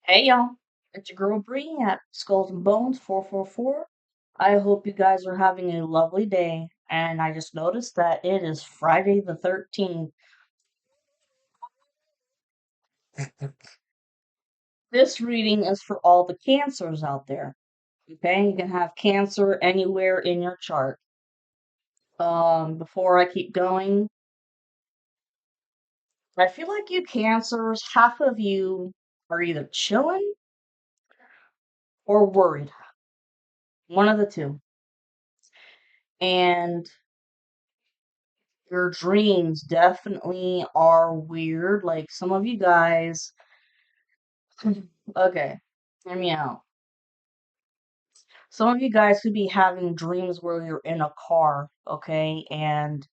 Hey y'all, it's your girl Bree at Skulls and Bones 444. I hope you guys are having a lovely day, and I just noticed that it is Friday the 13th. This reading is for all the cancers out there. Okay, you can have cancer anywhere in your chart. Before I keep going, I feel like you cancers, half of you are either chilling or worried. One of the two. And your dreams definitely are weird. Like some of you guys, okay, hear me out. Some of you guys could be having dreams where you're in a car, okay, and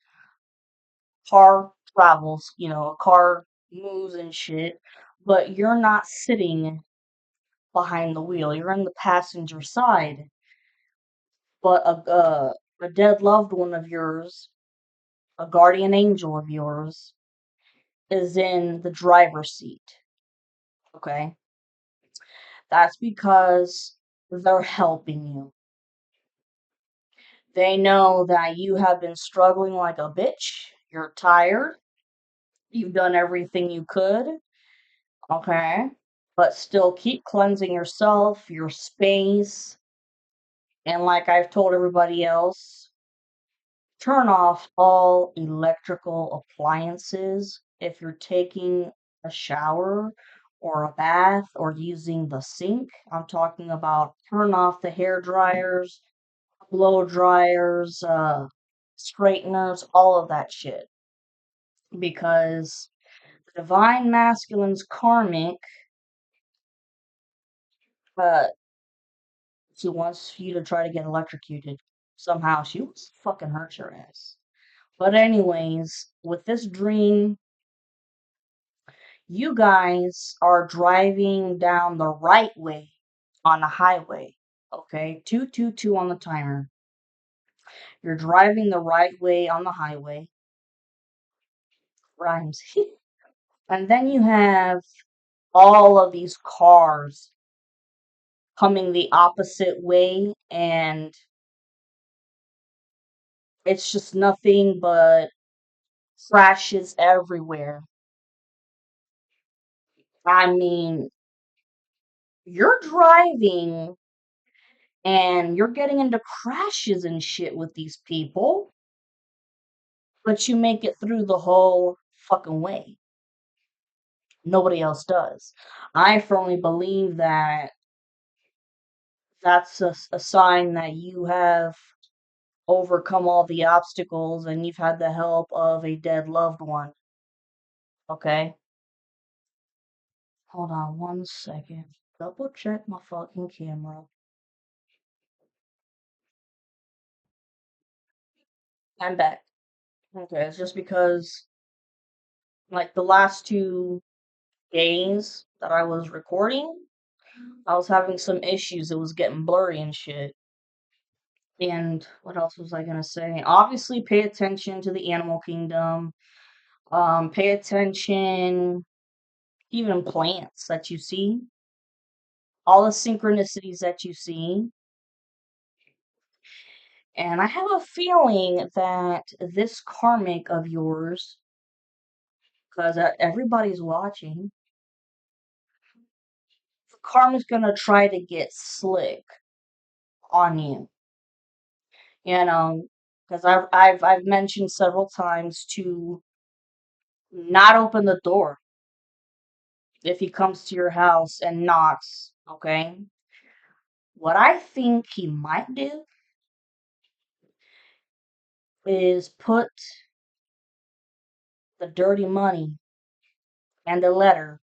car travels, a car moves and shit, but you're not sitting behind the wheel. You're in the passenger side, but a dead loved one of yours, a guardian angel of yours, is in the driver's seat, okay? That's because they're helping you. They know that you have been struggling like a bitch. You're tired. You've done everything you could. Okay. But still keep cleansing yourself, your space. And like I've told everybody else, turn off all electrical appliances if you're taking a shower or a bath or using the sink. I'm talking about turn off the hair dryers, blow dryers, straighteners, all of that shit. Because the divine masculine's karmic, uh, she wants you to try to get electrocuted. Somehow she was fucking hurt your ass. But anyways, with this dream, you guys are driving down the right way on the highway. Okay, 222 on the timer. You're driving the right way on the highway. Rhymes. And then you have all of these cars coming the opposite way, and it's just nothing but crashes everywhere. I mean, you're driving and you're getting into crashes and shit with these people, but you make it through the whole fucking way. Nobody else does. I firmly believe that that's a sign that you have overcome all the obstacles and you've had the help of a dead loved one. Okay? Hold on one second. Double check my fucking camera. I'm back. Okay, it's just because, like, the last 2 days that I was recording, I was having some issues. It was getting blurry and shit. And what else was I gonna say? Obviously, pay attention to the animal kingdom. Pay attention, even plants that you see, all the synchronicities that you see. And I have a feeling that this karmic of yours, because everybody's watching, the karma's gonna try to get slick on you. You know, because I've mentioned several times to not open the door if he comes to your house and knocks. Okay, what I think he might do is put the dirty money and a letter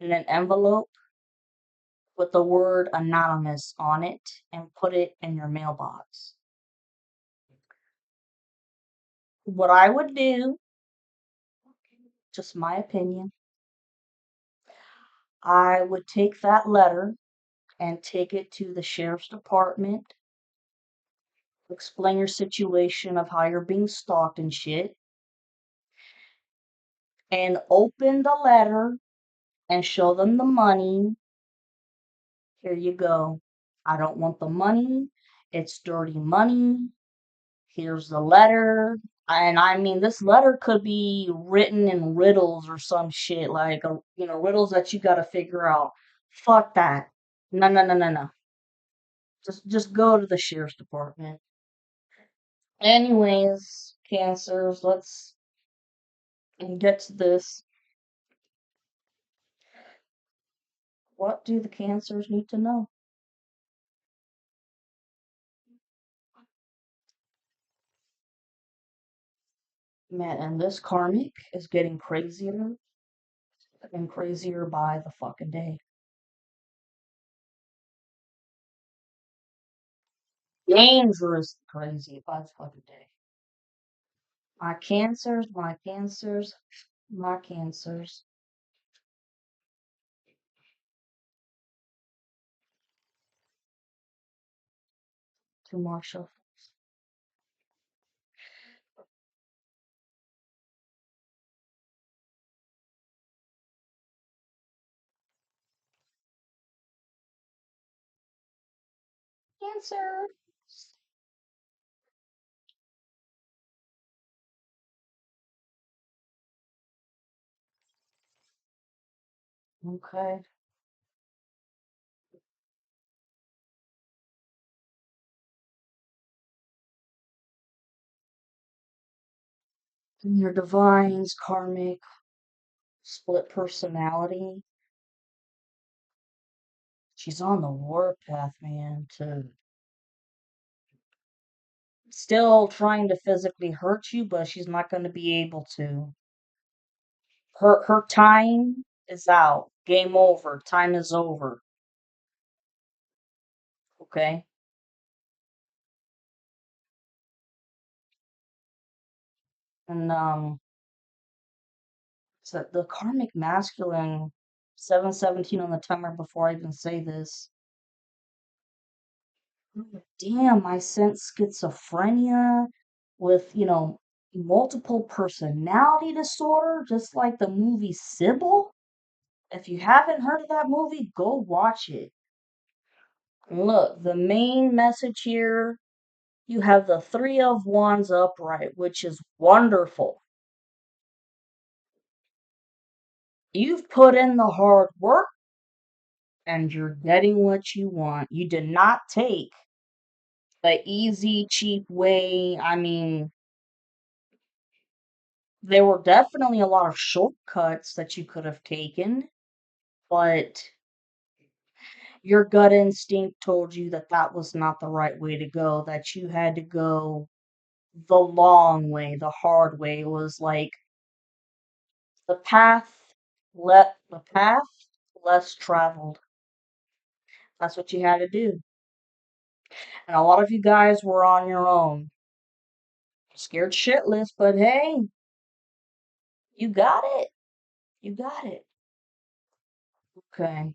in an envelope with the word anonymous on it and put it in your mailbox. What I would do, just my opinion, I would take that letter and take it to the sheriff's department, explain your situation of how you're being stalked and shit, and open the letter and show them the money Here you go. I don't want the money. It's dirty money. Here's the letter. And I mean, this letter could be written in riddles or some shit, like, riddles that you gotta figure out. Fuck that. No, no, no, no, no. Just go to the sheriff's department. Anyways, cancers, let's get to this. What do the cancers need to know? Man, and this karmic is getting crazier and crazier by the fucking day. Dangerous crazy by the fucking day. My cancers, my cancers, my cancers. Two more shuffles. Cancer. Okay. Your divine's karmic split personality. She's on the warpath, man, to still trying to physically hurt you, but she's not going to be able to. Her time is out. Game over. Time is over. Okay? And so the karmic masculine 717 on the timer before I even say this. Damn, I sense schizophrenia with, multiple personality disorder, just like the movie Sybil. If you haven't heard of that movie, go watch it. Look, the main message here, you have the Three of Wands upright, which is wonderful. You've put in the hard work and you're getting what you want. You did not take the easy, cheap way. I mean, there were definitely a lot of shortcuts that you could have taken, but your gut instinct told you that that was not the right way to go, that you had to go the long way, the hard way. It was like the path the path less traveled. That's what you had to do. And a lot of you guys were on your own. Scared shitless, but hey, you got it. You got it. Okay.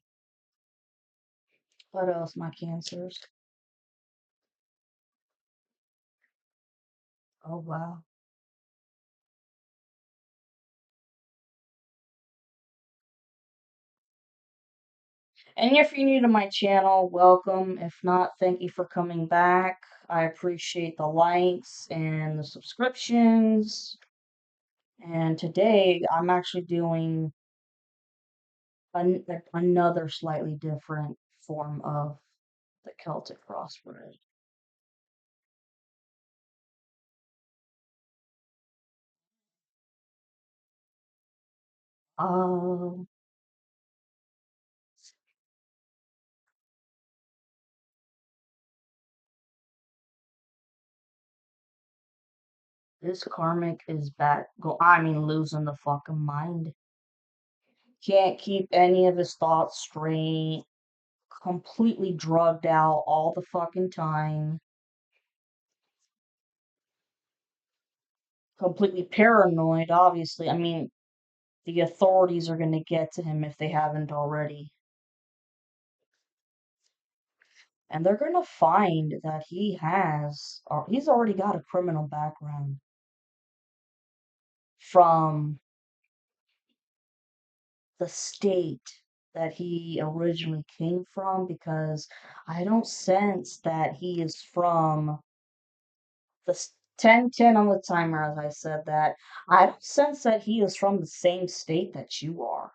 What else, my cancers? Oh wow. And if you're new to my channel, welcome. If not, thank you for coming back. I appreciate the likes and the subscriptions. And today I'm actually doing another slightly different form of the Celtic crossword. Um, this karmic is back. I mean, losing the fucking mind. Can't keep any of his thoughts straight. Completely drugged out all the fucking time. Completely paranoid, obviously. I mean, the authorities are going to get to him if they haven't already. And they're going to find that he's already got a criminal background from the state that he originally came from because I don't sense that he is from the 10 on the timer, as I said that. I don't sense that he is from the same state that you are.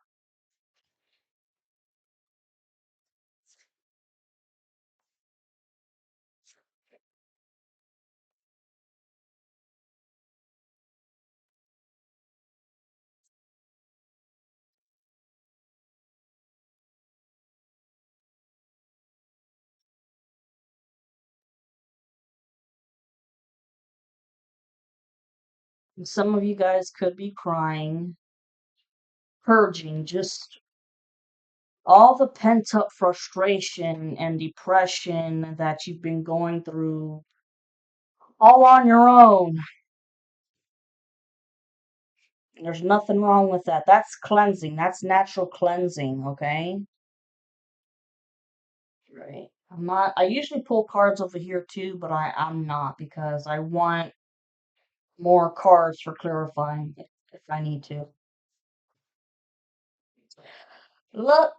Some of you guys could be crying, purging, just all the pent up frustration and depression that you've been going through all on your own. There's nothing wrong with that. That's cleansing. That's natural cleansing, okay? Right. I'm not, I usually pull cards over here too, but I'm not because I want more cards for clarifying if I need to. Look,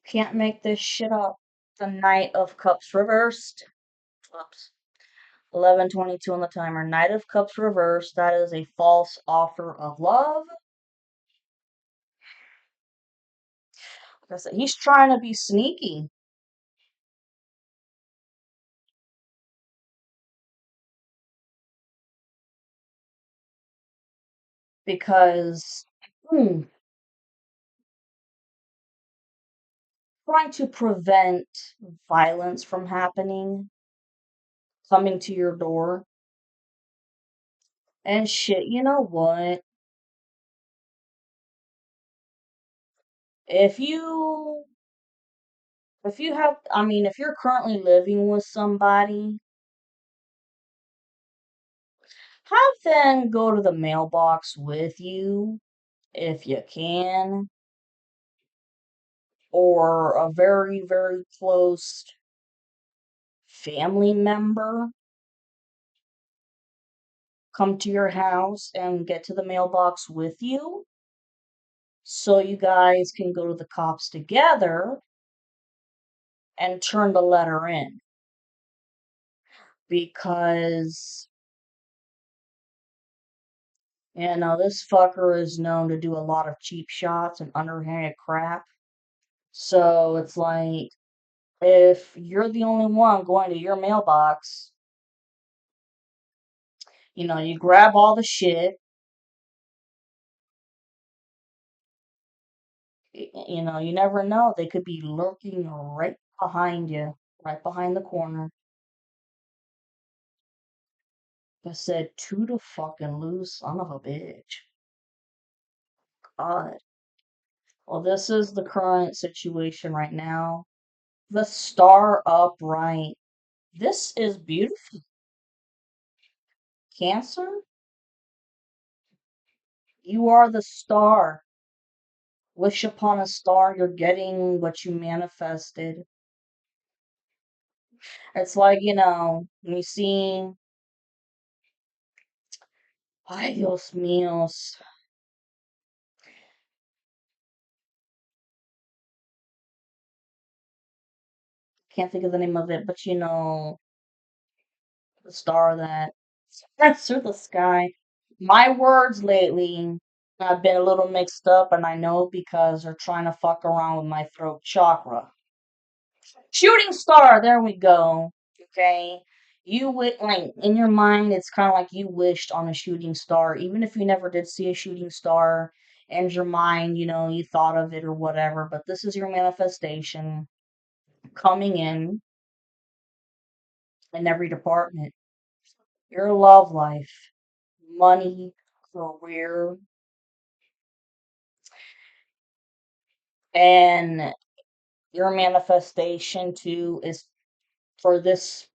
can't make this shit up. The Knight of Cups reversed. Oops. 11:22 on the timer. Knight of Cups reversed. That is a false offer of love. Like I said, he's trying to be sneaky because trying to prevent violence from happening, coming to your door. And shit, you know what? If you if you have I mean, if you're currently living with somebody, have them go to the mailbox with you if you can, or a very, very close family member come to your house and get to the mailbox with you so you guys can go to the cops together and turn the letter in because this fucker is known to do a lot of cheap shots and underhanded crap. So it's like, if you're the only one going to your mailbox, you grab all the shit, you never know. They could be lurking right behind you, right behind the corner. I said, to the fucking loose son of a bitch. God. Well, this is the current situation right now. The star upright. This is beautiful. Cancer, you are the star. Wish upon a star, you're getting what you manifested. It's like, when you see, ay Dios míos, can't think of the name of it, but the star that's through the sky. My words lately have been a little mixed up, and I know because they're trying to fuck around with my throat chakra. Shooting star, there we go. Okay. Like in your mind, it's kind of like you wished on a shooting star, even if you never did see a shooting star, and your mind, you thought of it or whatever. But this is your manifestation coming in every department. Your love life, money, career, and your manifestation too is for this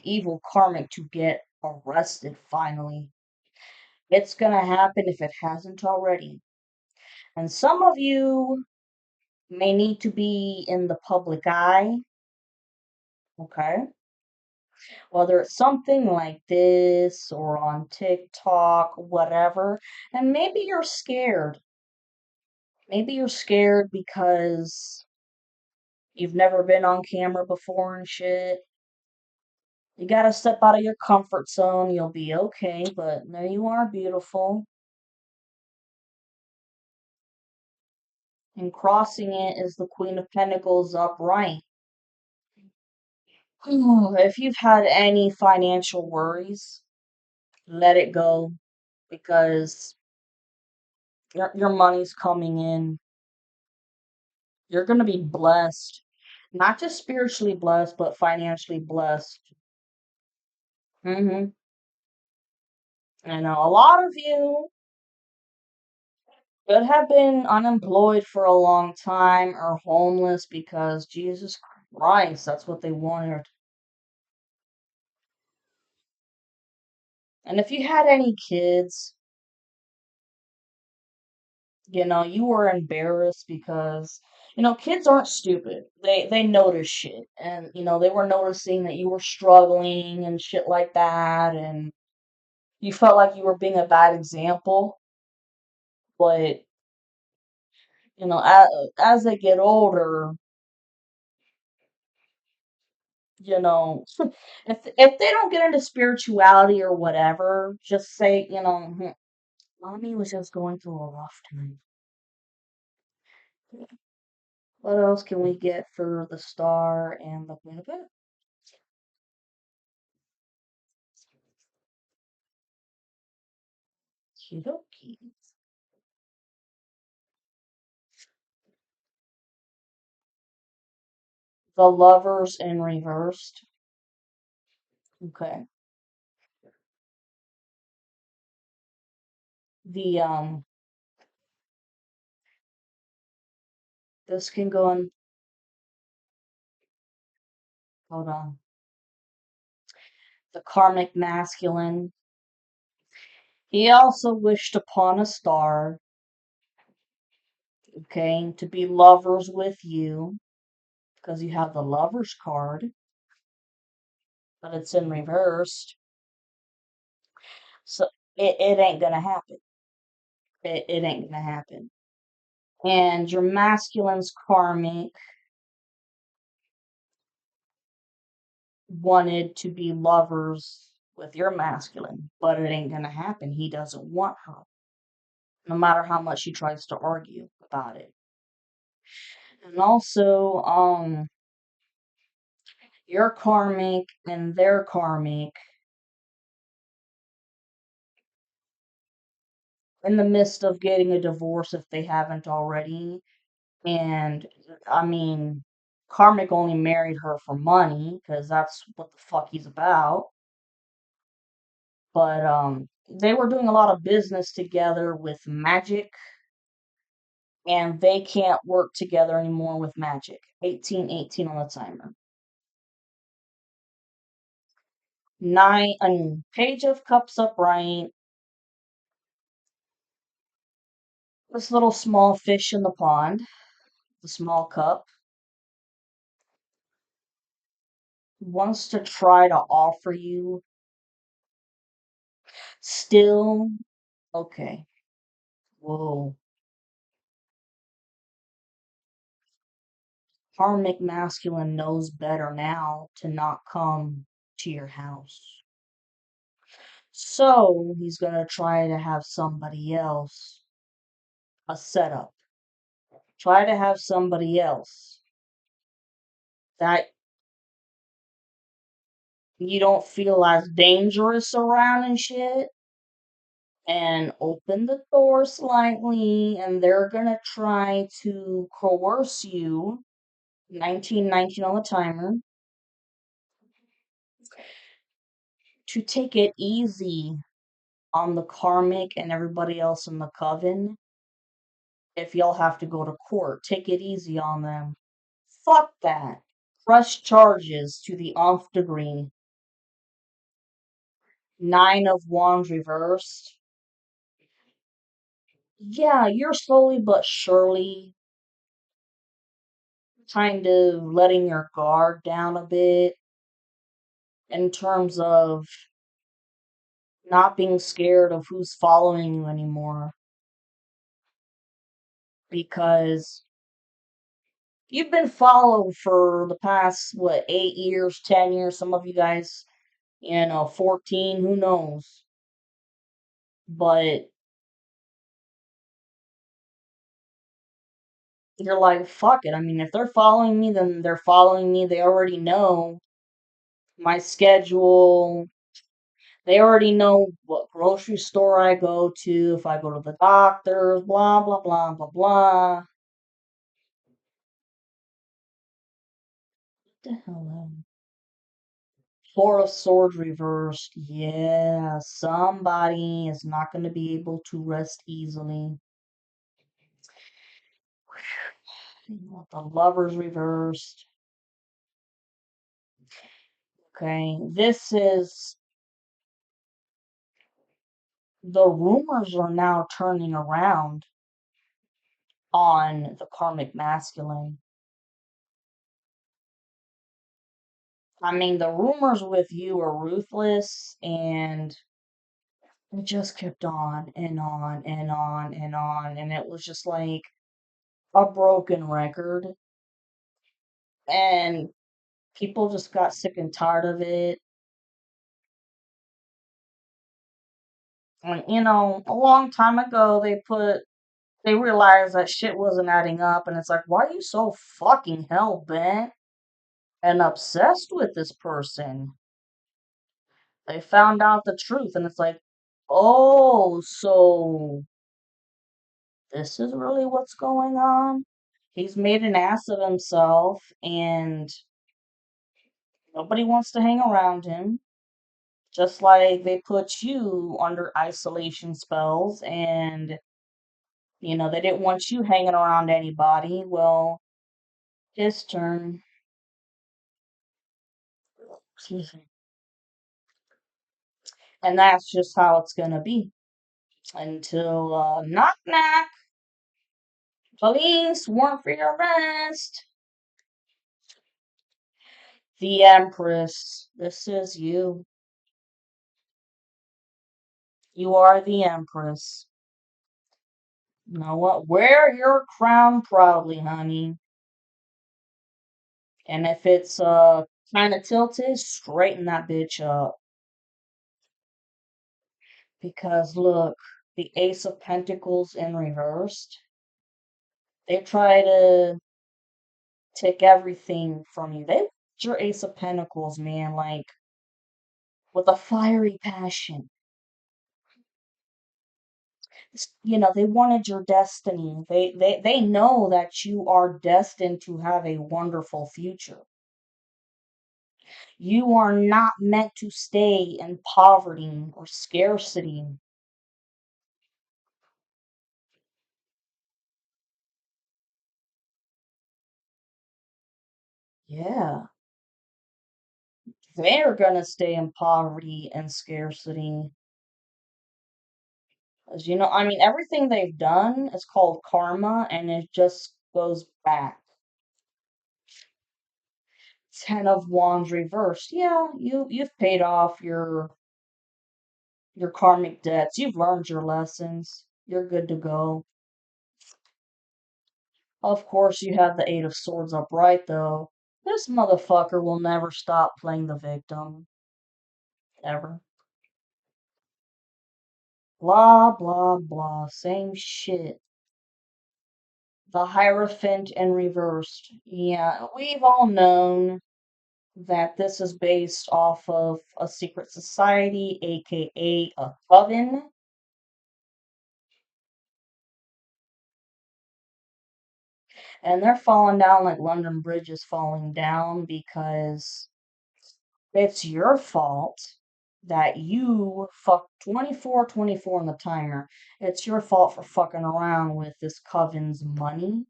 evil karmic to get arrested finally. It's gonna happen if it hasn't already. And some of you may need to be in the public eye, okay? Whether it's something like this or on TikTok, whatever. And maybe you're scared. Maybe you're scared because you've never been on camera before and shit. You gotta step out of your comfort zone. You'll be okay, but there you are, beautiful. And crossing it is the Queen of Pentacles upright. If you've had any financial worries, let it go because your money's coming in. You're gonna be blessed. Not just spiritually blessed, but financially blessed. Hmm. I know a lot of you could have been unemployed for a long time or homeless because Jesus Christ, that's what they wanted. And if you had any kids, you were embarrassed because, kids aren't stupid. They notice shit. And, they were noticing that you were struggling and shit like that and you felt like you were being a bad example, but as they get older, if they don't get into spirituality or whatever, just say, mommy was just going through a rough time. What else can we get for the star and the queen of it? Okie The lovers in reversed. Okay. The this can go in. Hold on. The karmic masculine. He also wished upon a star, okay, to be lovers with you, because you have the lovers card, but it's in reversed. So it ain't gonna happen. It ain't gonna happen. And your masculine's karmic wanted to be lovers with your masculine, but it ain't gonna happen. He doesn't want her, no matter how much she tries to argue about it. And also, your karmic and their karmic in the midst of getting a divorce if they haven't already. And I mean, karmic only married her for money because that's what the fuck he's about. But they were doing a lot of business together with magic, and they can't work together anymore with magic. 1818 on the timer. Nine, Page of Cups upright. This little small fish in the pond, the small cup, wants to try to offer you still. Okay. Whoa. Karmic masculine knows better now to not come to your house. So he's gonna try to have somebody else a setup. Try to have somebody else that you don't feel as dangerous around and shit. And open the door slightly, and they're gonna try to coerce you. 1919 on the timer. To take it easy on the karmic and everybody else in the coven. If y'all have to go to court, take it easy on them. Fuck that. Press charges to the nth degree. Nine of Wands reversed. Yeah, you're slowly but surely kind of letting your guard down a bit in terms of not being scared of who's following you anymore. because you've been followed for the past, what, 8 years, 10 years, some of you guys, 14, who knows? But you're like, fuck it. I mean, if they're following me, then they're following me. They already know my schedule. They already know what grocery store I go to, if I go to the doctor's, blah, blah, blah, blah, blah. What the hell? Four of Swords reversed. Yeah, somebody is not going to be able to rest easily. The Lovers reversed. Okay, this is the rumors are now turning around on the karmic masculine. I mean, the rumors with you are ruthless, and it just kept on and on and on and on, and it was just like a broken record, and people just got sick and tired of it. And a long time ago, they realized that shit wasn't adding up, and it's like, why are you so fucking hell bent and obsessed with this person? They found out the truth, and it's like, oh, so this is really what's going on? He's made an ass of himself, and nobody wants to hang around him. Just like they put you under isolation spells, and they didn't want you hanging around anybody. Well, his turn. Excuse me. And that's just how it's gonna be until knock knock. Police warrant for your arrest. The Empress. This is you. You are the Empress. You know what? Wear your crown proudly, honey. And if it's kind of tilted, straighten that bitch up. Because look, the Ace of Pentacles in reversed. They try to take everything from you. They want your Ace of Pentacles, man, like with a fiery passion. They wanted your destiny. They know that you are destined to have a wonderful future. You are not meant to stay in poverty or scarcity. Yeah, they're gonna stay in poverty and scarcity. As I mean, everything they've done is called karma, and it just goes back. Ten of Wands reversed. Yeah, you've paid off your karmic debts. You've learned your lessons. You're good to go. Of course, you have the Eight of Swords upright, though. This motherfucker will never stop playing the victim. Ever. Blah, blah, blah. Same shit. The Hierophant in reversed. Yeah, we've all known that this is based off of a secret society, aka a coven. And they're falling down like London Bridge is falling down because it's your fault that you fucked 24 on the timer. It's your fault for fucking around with this coven's money.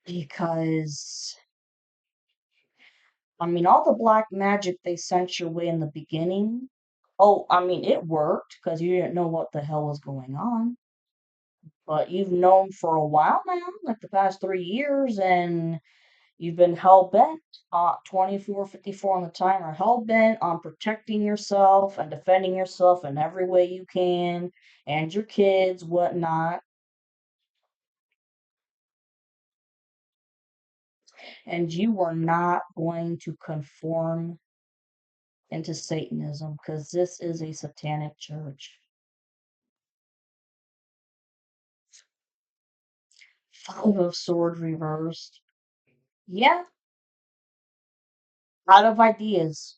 Because, I mean, all the black magic they sent your way in the beginning, oh, I mean, it worked because you didn't know what the hell was going on. But you've known for a while now, like the past 3 years, and You've been hell bent, 24:54 on the timer, hell bent on protecting yourself and defending yourself in every way you can, and your kids, whatnot. And you were not going to conform into Satanism because this is a satanic church. Five of Swords reversed. Yeah, out of ideas.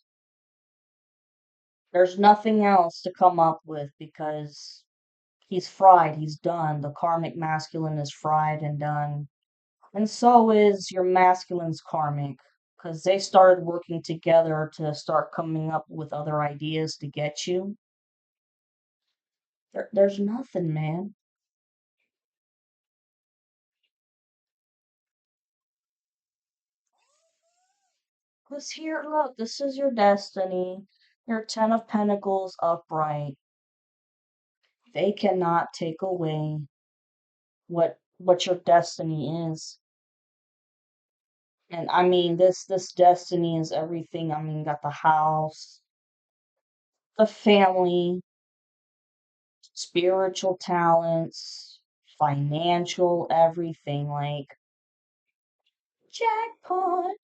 There's nothing else to come up with because he's fried, he's done. The karmic masculine is fried and done. And so is your masculine's karmic because they started working together to start coming up with other ideas to get you. There's nothing, man. Because here, look, this is your destiny. Your Ten of Pentacles upright. They cannot take away what your destiny is. And I mean this destiny is everything. I mean, got the house, the family, spiritual talents, financial, everything like jackpot.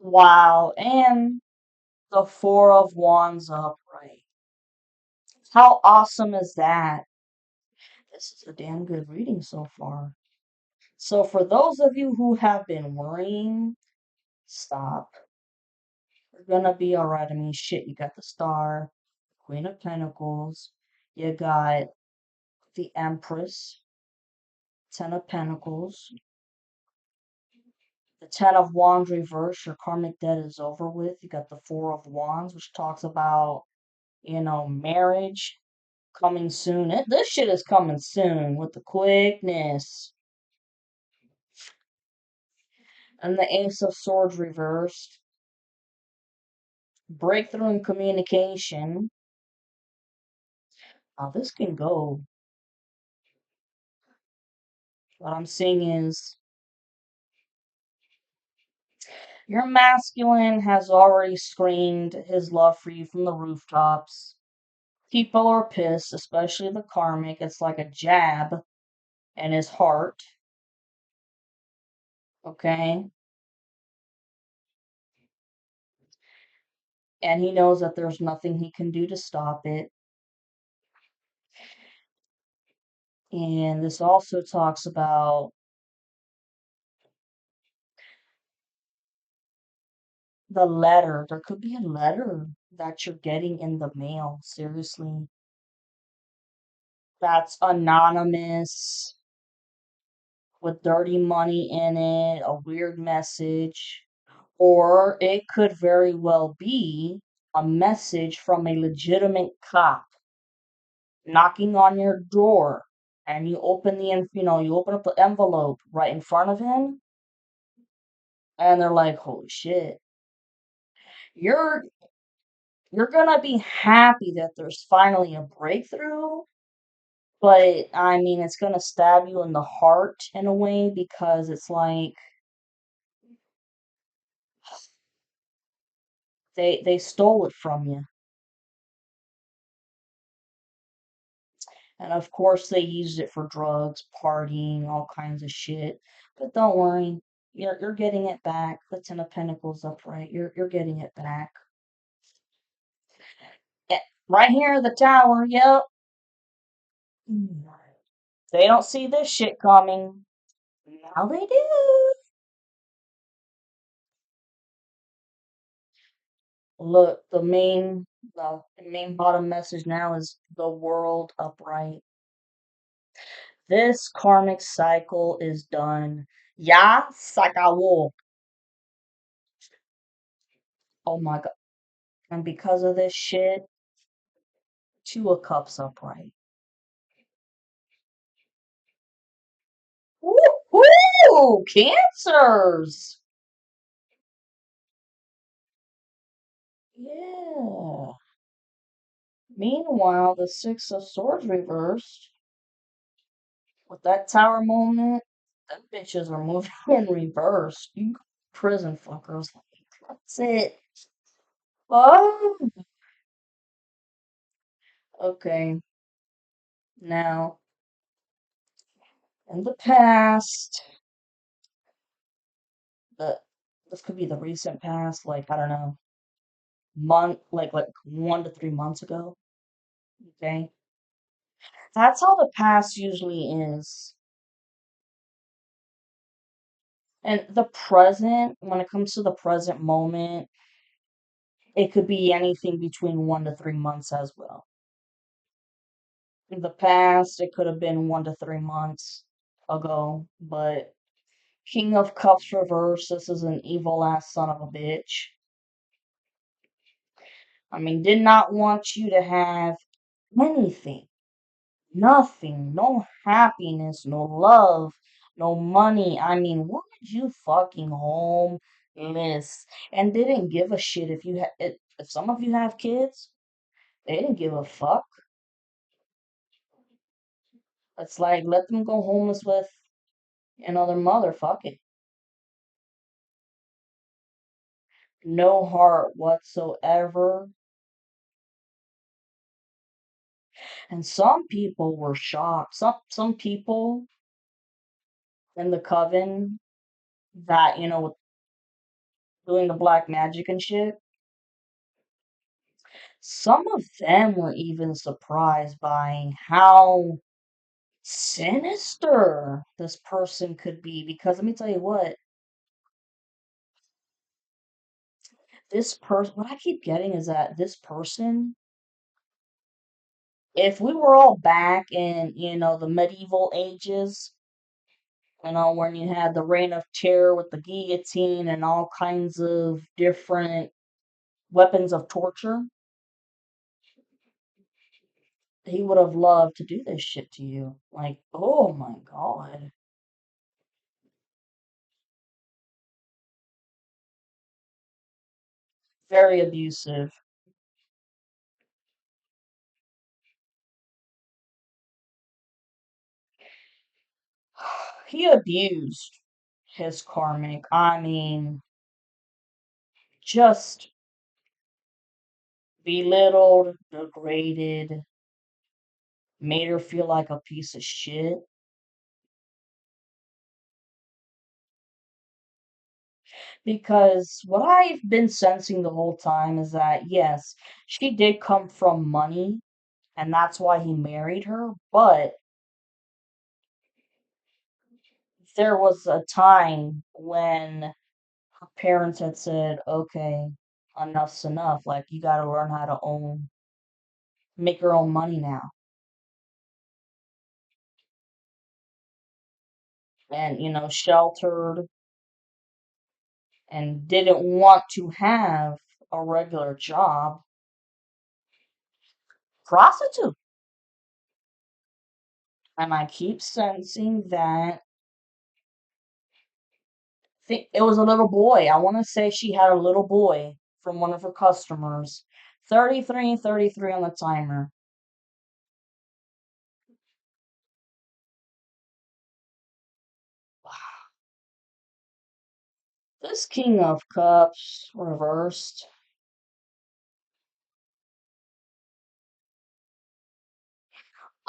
Wow, and the Four of Wands upright. How awesome is that? This is a damn good reading so far. So for those of you who have been worrying, stop. You're gonna be alright. I mean, shit, you got the Star, Queen of Pentacles, you got the Empress, Ten of Pentacles, the Ten of Wands reverse, your karmic debt is over with. You got the Four of Wands, which talks about, marriage coming soon. This shit is coming soon with the quickness. And the Ace of Swords reversed. Breakthrough in communication. Now this can go. What I'm seeing is your masculine has already screamed his love for you from the rooftops. People are pissed, especially the karmic. It's like a jab in his heart. Okay? And he knows that there's nothing he can do to stop it. And this also talks about the letter. There could be a letter that you're getting in the mail. Seriously. That's anonymous with dirty money in it, a weird message. Or it could very well be a message from a legitimate cop knocking on your door and you open you open up the envelope right in front of him and they're like, "Holy shit." You're you're going to be happy that there's finally a breakthrough, but I mean, it's going to stab you in the heart in a way because it's like they stole it from you. And of course, they used it for drugs, partying, all kinds of shit. But don't worry, you're getting it back. The Ten of Pentacles upright. You're getting it back. Eh, right here, the Tower. Yep. They don't see this shit coming. Now they do. Look, the main bottom message now is the world upright. This karmic cycle is done. Ya sakawo. Oh my god. And because of this shit, Two of Cups upright. Woo! Cancers! Yeah. Meanwhile, the Six of Swords reversed. With that tower moment, them bitches are moving in reverse. You prison fuckers. That's it. Oh, okay. Now, in the past, the this could be the recent past, like I don't know, like 1 to 3 months ago. Okay, that's how the past usually is. And the present, when it comes to the present moment, it could be anything between 1 to 3 months as well. In the past, it could have been 1 to 3 months ago, but King of Cups reverse, this is an evil ass son of a bitch. I mean, did not want you to have anything, nothing, no happiness, no love, no money. I mean, wanted you fucking homeless and didn't give a shit if if some of you have kids, they didn't give a fuck. It's like let them go homeless with another mother. Fuck it. No heart whatsoever. And some people were shocked. Some people in the coven that, doing the black magic and shit, some of them were even surprised by how sinister this person could be. Because let me tell you what I keep getting is that this person, if we were all back in, the medieval ages, when you had the reign of terror with the guillotine and all kinds of different weapons of torture, he would have loved to do this shit to you. Like, oh my god. Very abusive. He abused his karmic. I mean, just belittled, degraded, made her feel like a piece of shit. Because what I've been sensing the whole time is that, yes, she did come from money, and that's why he married her, but there was a time when her parents had said, okay, enough's enough. Like, you gotta learn how to make your own money now. And, sheltered and didn't want to have a regular job, prostitute. And I keep sensing that it was a little boy. I want to say she had a little boy from one of her customers. 33 on the timer. This King of Cups reversed.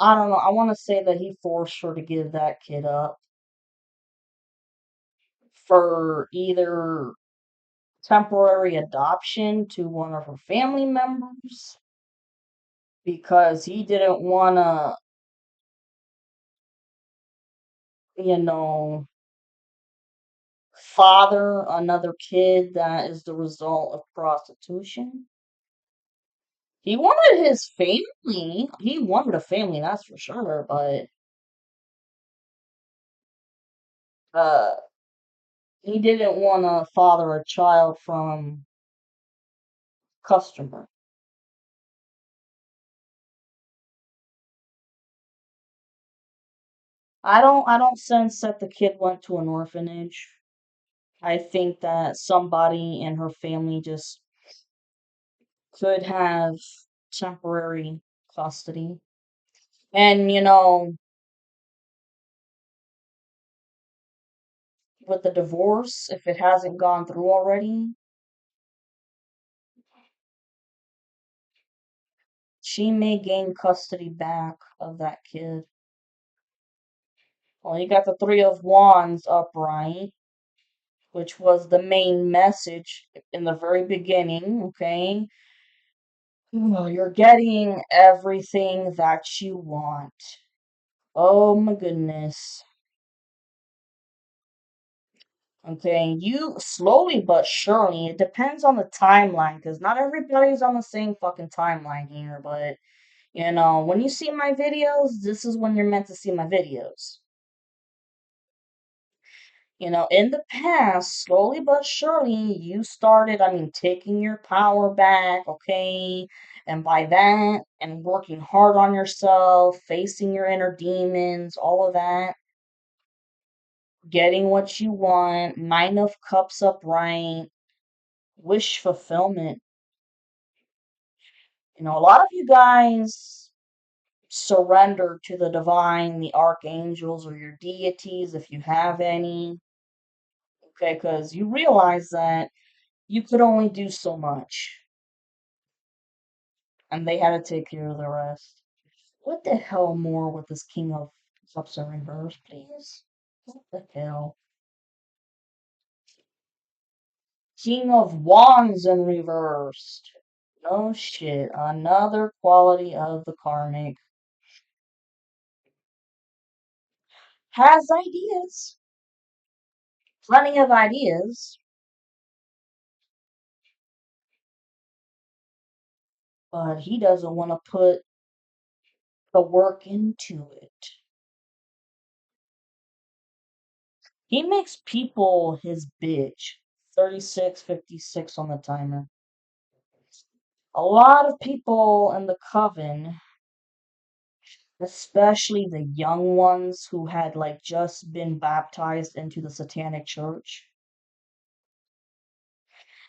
I don't know. I want to say that he forced her to give that kid up for either temporary adoption to one of her family members because he didn't want to, you know, father another kid that is the result of prostitution. He wanted his family. He wanted a family, that's for sure, but uh he didn't want to father a child from customer. I don't sense that the kid went to an orphanage. I think that somebody in her family just could have temporary custody. And with the divorce, if it hasn't gone through already, she may gain custody back of that kid. Well, you got the Three of Wands upright, which was the main message in the very beginning, okay? Well, you're getting everything that you want. Oh my goodness. Okay, you slowly but surely, it depends on the timeline, because not everybody's on the same fucking timeline here, but when you see my videos, this is when you're meant to see my videos. In the past, slowly but surely, you started, taking your power back, okay? And by that, and working hard on yourself, facing your inner demons, all of that, getting what you want, Nine of Cups upright, wish fulfillment. A lot of you guys surrender to the divine, the archangels, or your deities if you have any, okay? Because you realize that you could only do so much, and they had to take care of the rest. What the hell more with this King of Cups in reverse, please? What the hell? King of Wands in reversed. No shit. Another quality of the karmic. Has ideas. Plenty of ideas. But he doesn't want to put the work into it. He makes people his bitch. 36:56 on the timer. A lot of people in the coven, especially the young ones who had like just been baptized into the satanic church,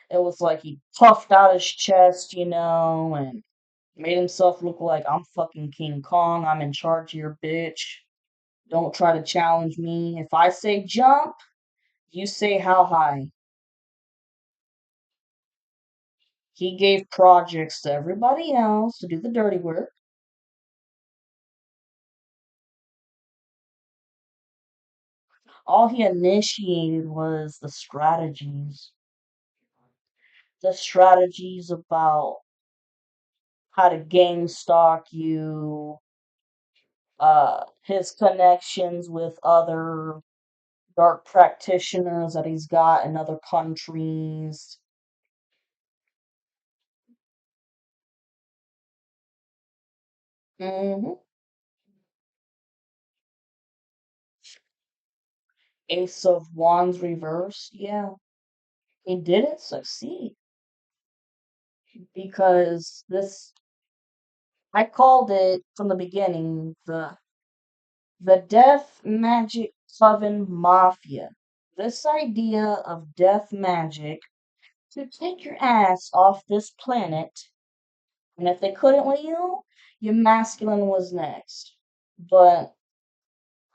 it was like he puffed out his chest, and made himself look like I'm fucking King Kong. I'm in charge of your bitch. Don't try to challenge me. If I say jump, you say how high. He gave projects to everybody else to do the dirty work. All he initiated was the strategies about how to gang stalk you, his connections with other dark practitioners that he's got in other countries. hmm Ace of Wands reversed. Yeah, he didn't succeed because I called it from the beginning the death magic coven mafia. This idea of death magic to take your ass off this planet, and if they couldn't with you, your masculine was next. But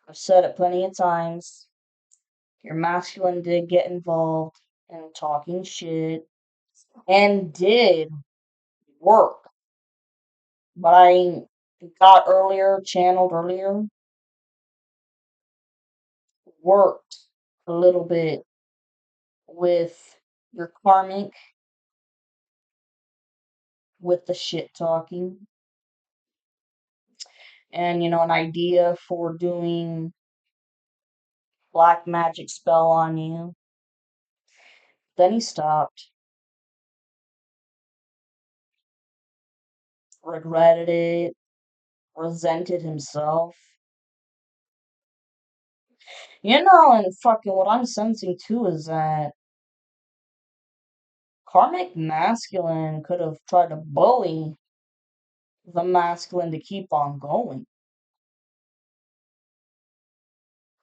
I've said it plenty of times. Your masculine did get involved in talking shit and did work. But I channeled earlier, worked a little bit with your karmic, with the shit talking, and an idea for doing black magic spell on you. Then he stopped, regretted it, resented himself. And fucking what I'm sensing too is that karmic masculine could have tried to bully the masculine to keep on going.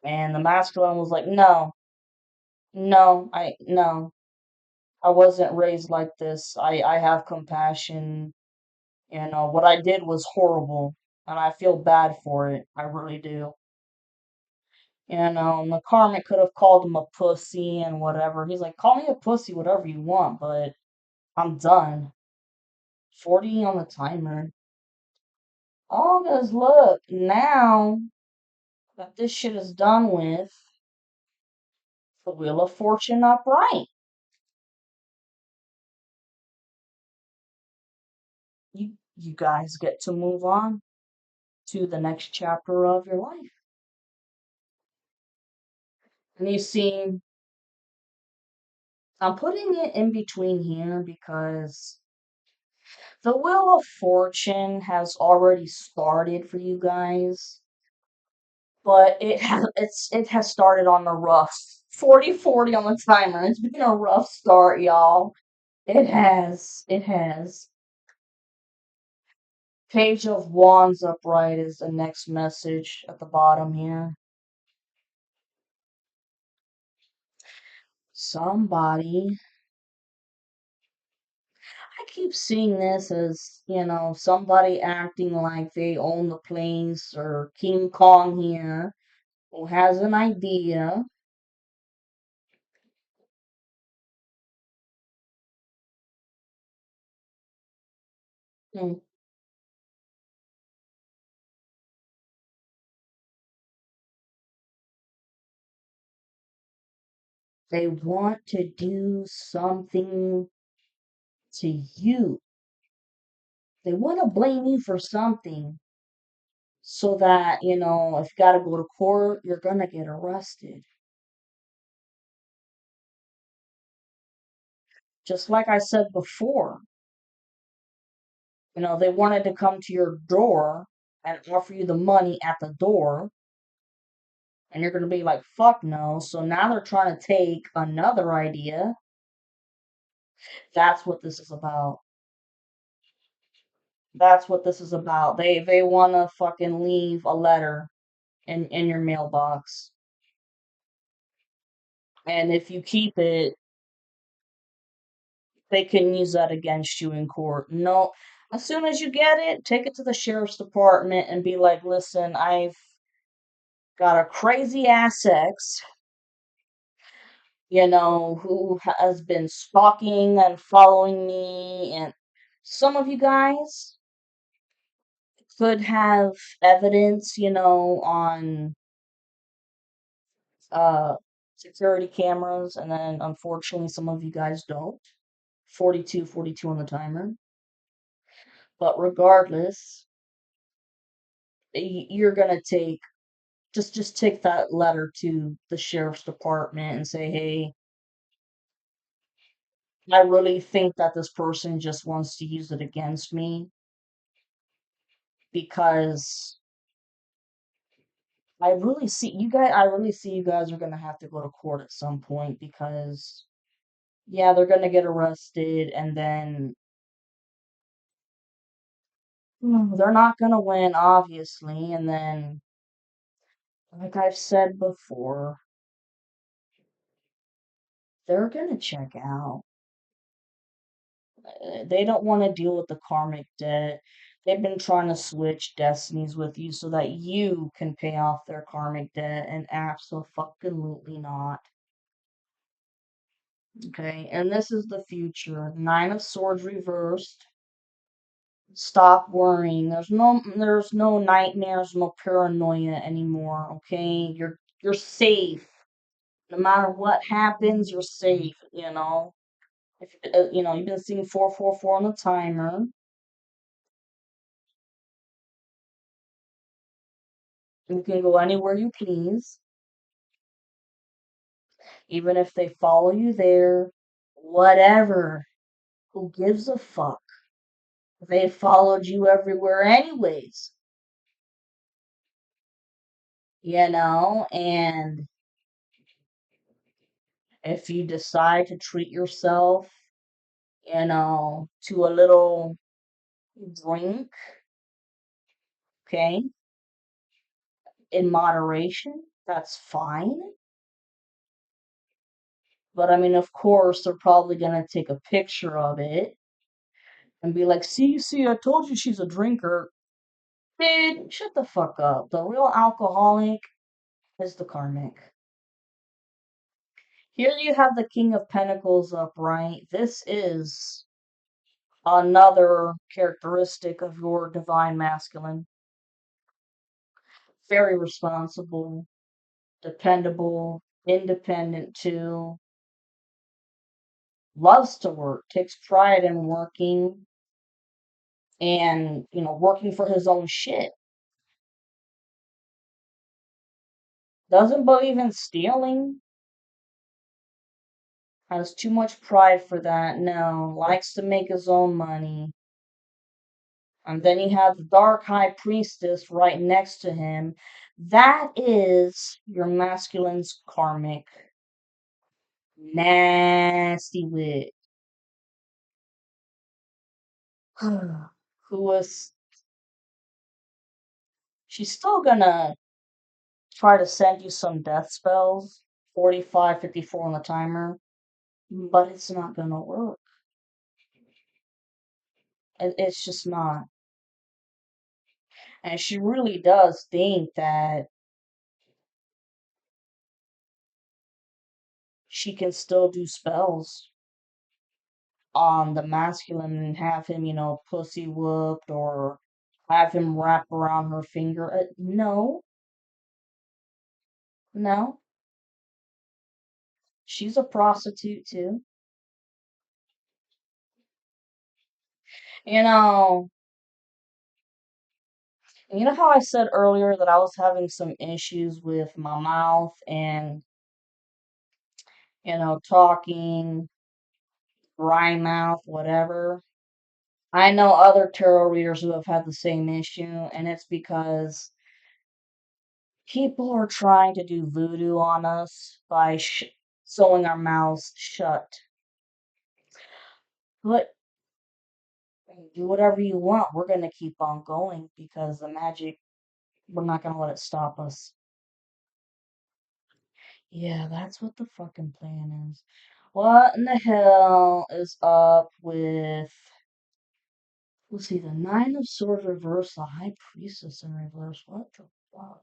And the masculine was like, no, no, I wasn't raised like this. I have compassion. What I did was horrible, and I feel bad for it. I really do. And the karmic could have called him a pussy and whatever. He's like, call me a pussy, whatever you want, but I'm done. 40 on the timer. Oh, because look, now that this shit is done with, the Wheel of Fortune upright. You guys get to move on to the next chapter of your life. And you see, I'm putting it in between here because the Wheel of Fortune has already started for you guys, but it has started on the rough 40-40 on the timer. It's been a rough start, y'all. It has. It has. Page of Wands upright is the next message at the bottom here. Somebody, I keep seeing this as, somebody acting like they own the place or King Kong here who has an idea. Hmm. They want to do something to you. They want to blame you for something so that, if you got to go to court, you're going to get arrested. Just like I said before, they wanted to come to your door and offer you the money at the door, and you're going to be like, fuck no. So now they're trying to take another idea. That's what this is about. That's what this is about. They want to fucking leave a letter in your mailbox. And if you keep it, they can use that against you in court. No, as soon as you get it, take it to the sheriff's department and be like, listen, I've got a crazy ass ex, who has been stalking and following me. And some of you guys could have evidence, on uh, security cameras, and then unfortunately, some of you guys don't. 42-42 on the timer. But regardless, you're gonna just take that letter to the sheriff's department and say, hey, I really think that this person just wants to use it against me because I really see you guys are gonna have to go to court at some point because yeah, they're gonna get arrested and then they're not gonna win, obviously, and then like I've said before, they're gonna check out. They don't want to deal with the karmic debt. They've been trying to switch destinies with you so that you can pay off their karmic debt, and absolutely not. Okay, and this is the future. Nine of Swords reversed. Stop worrying. There's no nightmares, no paranoia anymore, okay? You're safe. No matter what happens, you're safe, If you've been seeing 444 on the timer. You can go anywhere you please. Even if they follow you there, whatever. Who gives a fuck? They followed you everywhere anyways, and if you decide to treat yourself, to a little drink, okay, in moderation, that's fine. But I mean, of course, they're probably gonna take a picture of it and be like, see, I told you she's a drinker. Dude, shut the fuck up. The real alcoholic is the karmic. Here you have the King of Pentacles upright. This is another characteristic of your divine masculine. Very responsible, dependable, independent too, loves to work, takes pride in working and, working for his own shit. Doesn't believe in stealing. Has too much pride for that. No. Likes to make his own money. And then you have the Dark High Priestess right next to him. That is your masculine's karmic. Nasty wit. Who was. She's still gonna try to send you some death spells. 45, 54 on the timer. But it's not gonna work. It's just not. And she really does think that she can still do spells on the masculine and have him, pussy whooped or have him wrap around her finger. No, no. She's a prostitute too. You know, how I said earlier that I was having some issues with my mouth and, talking, dry mouth, whatever. I know other tarot readers who have had the same issue, and it's because people are trying to do voodoo on us by sewing our mouths shut. But do whatever you want. We're going to keep on going because the magic, we're not going to let it stop us. Yeah, that's what the fucking plan is. What in the hell is up with, let's see, the Nine of Swords reversed, the High Priestess in reverse. What the fuck?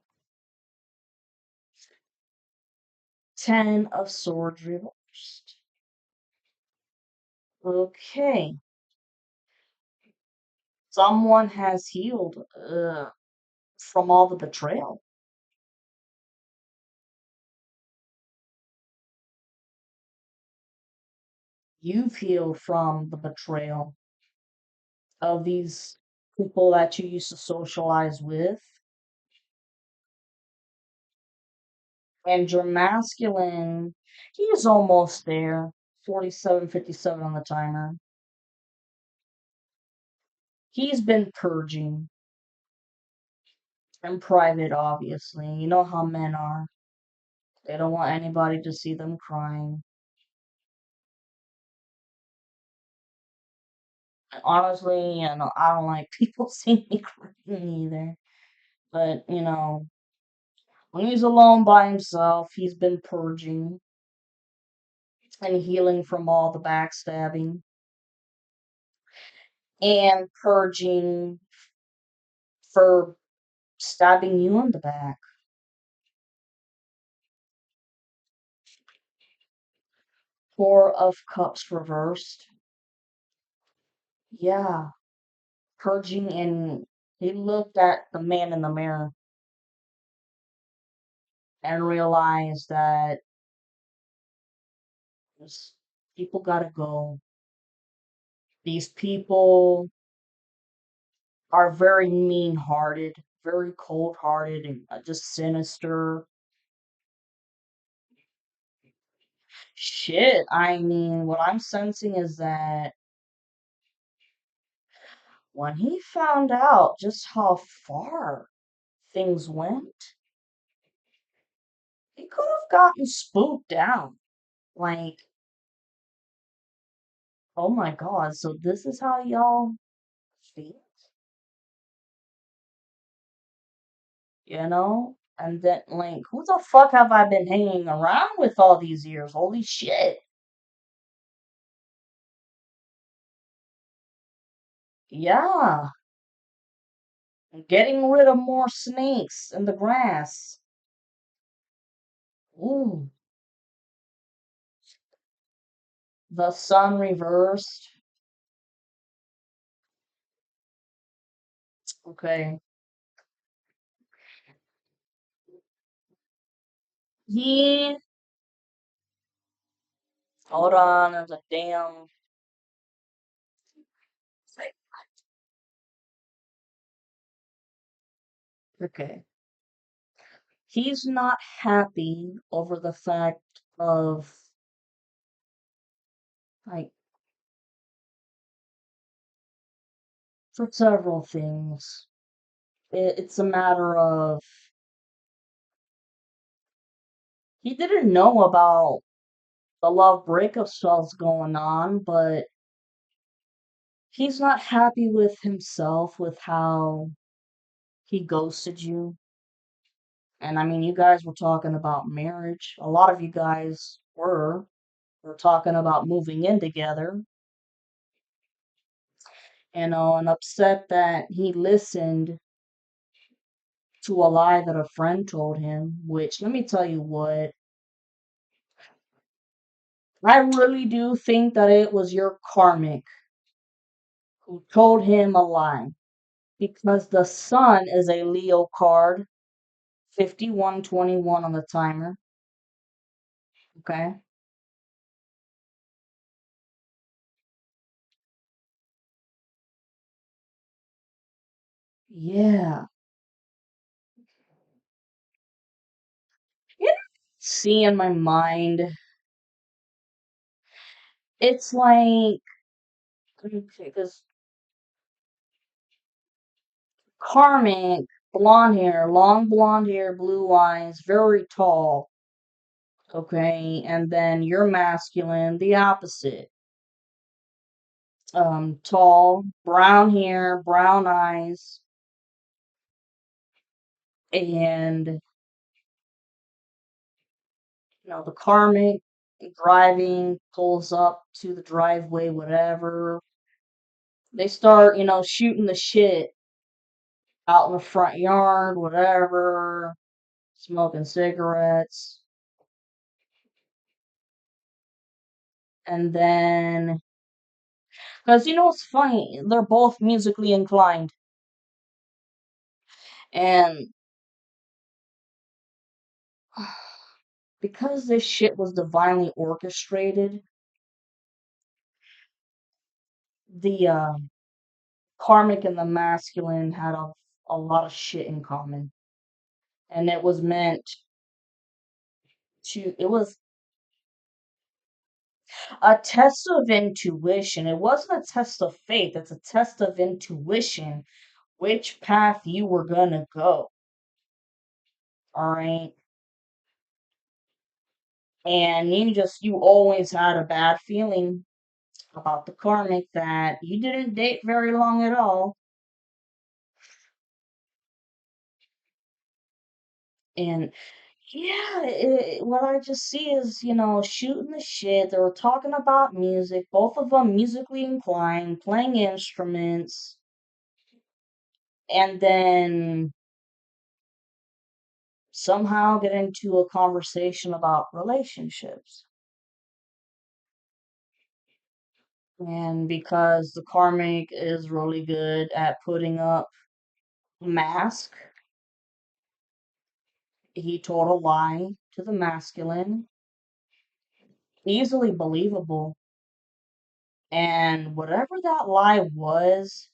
Ten of Swords reversed. Okay. Someone has healed from all the betrayal. You've healed from the betrayal of these people that you used to socialize with. And your masculine, he's almost there. 47:57 on the timer. He's been purging. In private, obviously. You know how men are. They don't want anybody to see them crying. Honestly, I don't like people seeing me crying either. But, when he's alone by himself, he's been purging and healing from all the backstabbing and purging for stabbing you in the back. Four of Cups reversed. Yeah, purging, and he looked at the man in the mirror and realized that people gotta go. These people are very mean hearted, very cold hearted, and just sinister. Shit, I mean, what I'm sensing is that when he found out just how far things went, he could have gotten spooked down. Like, oh my god, so this is how y'all feel? You know? And then, like, who the fuck have I been hanging around with all these years? Holy shit. Yeah. Getting rid of more snakes in the grass. Ooh, the sun reversed. Okay. He, hold on, there's a damn. Okay. He's not happy over the fact of, like, for several things. It's a matter of, he didn't know about the love breakup spells going on, but he's not happy with himself with how he ghosted you. And I mean, you guys were talking about marriage. A lot of you guys were talking about moving in together, and upset that he listened to a lie that a friend told him, which let me tell you what, I really do think that it was your karmic who told him a lie because the sun is a Leo card, 5121 on the timer, okay? Yeah. You know, see in my mind, it's like, because karmic, blonde hair, blue eyes, very tall, okay? And then you're masculine, the opposite. Tall, brown hair, brown eyes, and the karmic driving pulls up to the driveway, whatever. They start, shooting the shit out in the front yard, whatever, smoking cigarettes. And then, because what's funny? They're both musically inclined. And because this shit was divinely orchestrated, the karmic and the masculine had a lot of shit in common. And it was meant it was a test of intuition. It wasn't a test of faith, it's a test of intuition, which path you were gonna go. All right. And you always had a bad feeling about the karmic that you didn't date very long at all. And yeah, what I just see is, shooting the shit. They were talking about music, both of them musically inclined, playing instruments, and then somehow get into a conversation about relationships. And because the karmic is really good at putting up a mask, he told a lie to the masculine, easily believable. And whatever that lie was,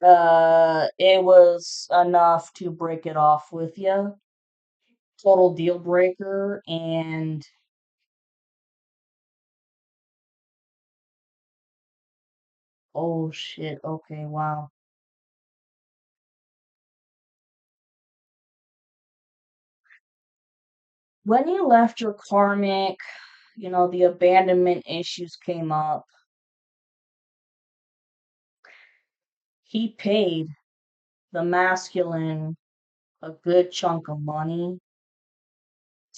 it was enough to break it off with you. Total deal breaker. And oh shit, okay, wow. When you left your karmic, the abandonment issues came up. He paid the masculine a good chunk of money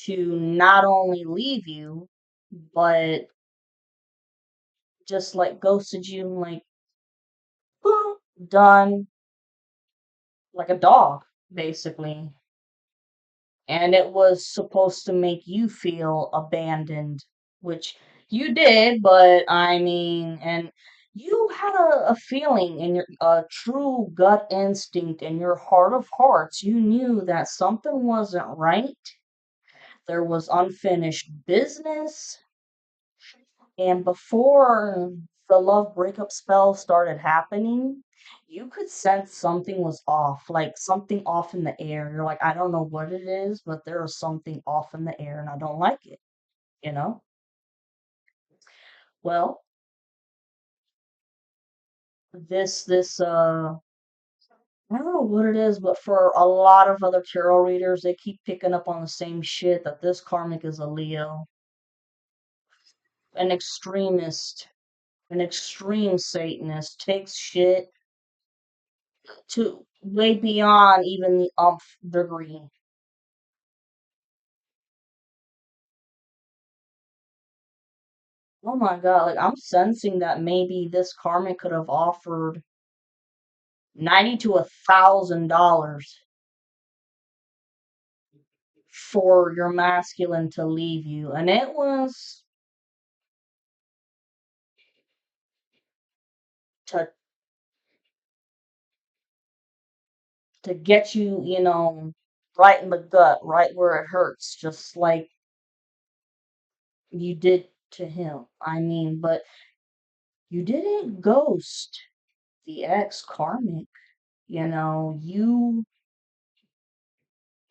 to not only leave you, but just like ghosted you, like, boom, done, like a dog, basically. and it was supposed to make you feel abandoned, which you did, but I mean, and you had a feeling in your a true gut instinct in your heart of hearts. You knew that something wasn't right. There was unfinished business, and before the love breakup spell started happening, you could sense something was off, like something off in the air. You're like, I don't know what it is, but there is something off in the air and I don't like it, you know? Well, this I don't know what it is, but for a lot of other tarot readers, they keep picking up on the same shit that this karmic is a Leo, an extremist, an extreme Satanist, takes shit to way beyond even the umph degree. Oh my god, like I'm sensing that maybe this karmic could have offered 90 to $1,000 for your masculine to leave you. And it was to get you, right in the gut, right where it hurts, just like you did to him. I mean, but you didn't ghost the ex karmic. You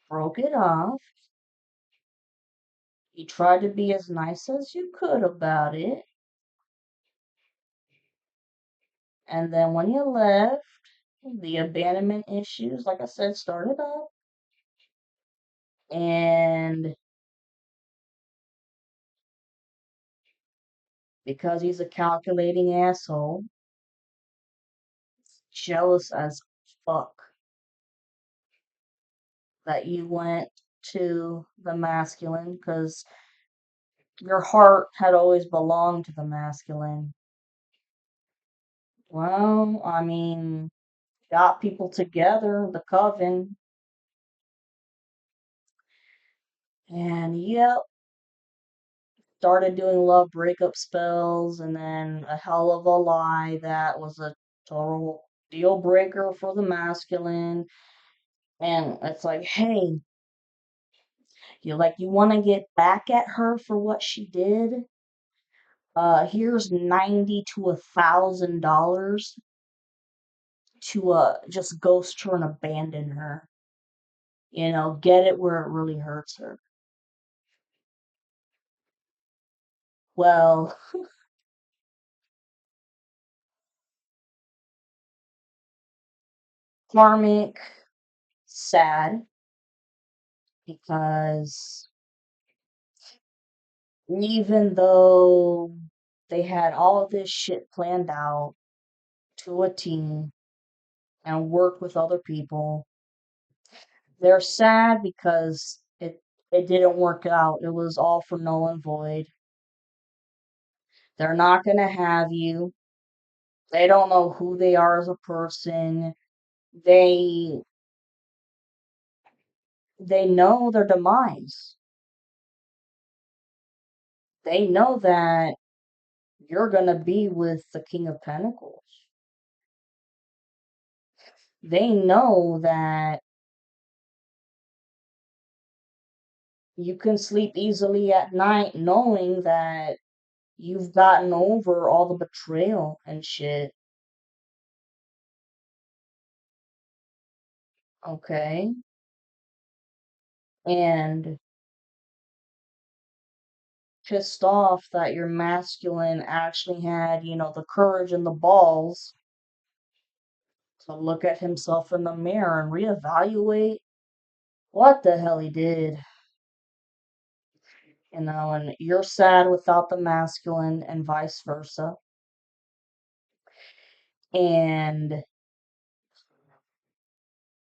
broke it off. You tried to be as nice as you could about it. And then when you left, the abandonment issues, like I said, started up. And because he's a calculating asshole, jealous as fuck that you went to the masculine, because your heart had always belonged to the masculine. Well, I mean, got people together, the coven, and yep, started doing love breakup spells, and then a hell of a lie that was a total deal breaker for the masculine. And it's like, hey, you want to get back at her for what she did? Here's 90 to $1,000 to just ghost her and abandon her. Get it where it really hurts her. Well, karmic, sad, because even though they had all of this shit planned out to a team and worked with other people, they're sad because it didn't work out. It was all for null and void. They're not gonna have you. They don't know who they are as a person. They they know their demise. They know that you're gonna be with the King of Pentacles. They know that you can sleep easily at night knowing that you've gotten over all the betrayal and shit. Okay? And pissed off that your masculine actually had, the courage and the balls to look at himself in the mirror and reevaluate what the hell he did. And you're sad without the masculine and vice versa. And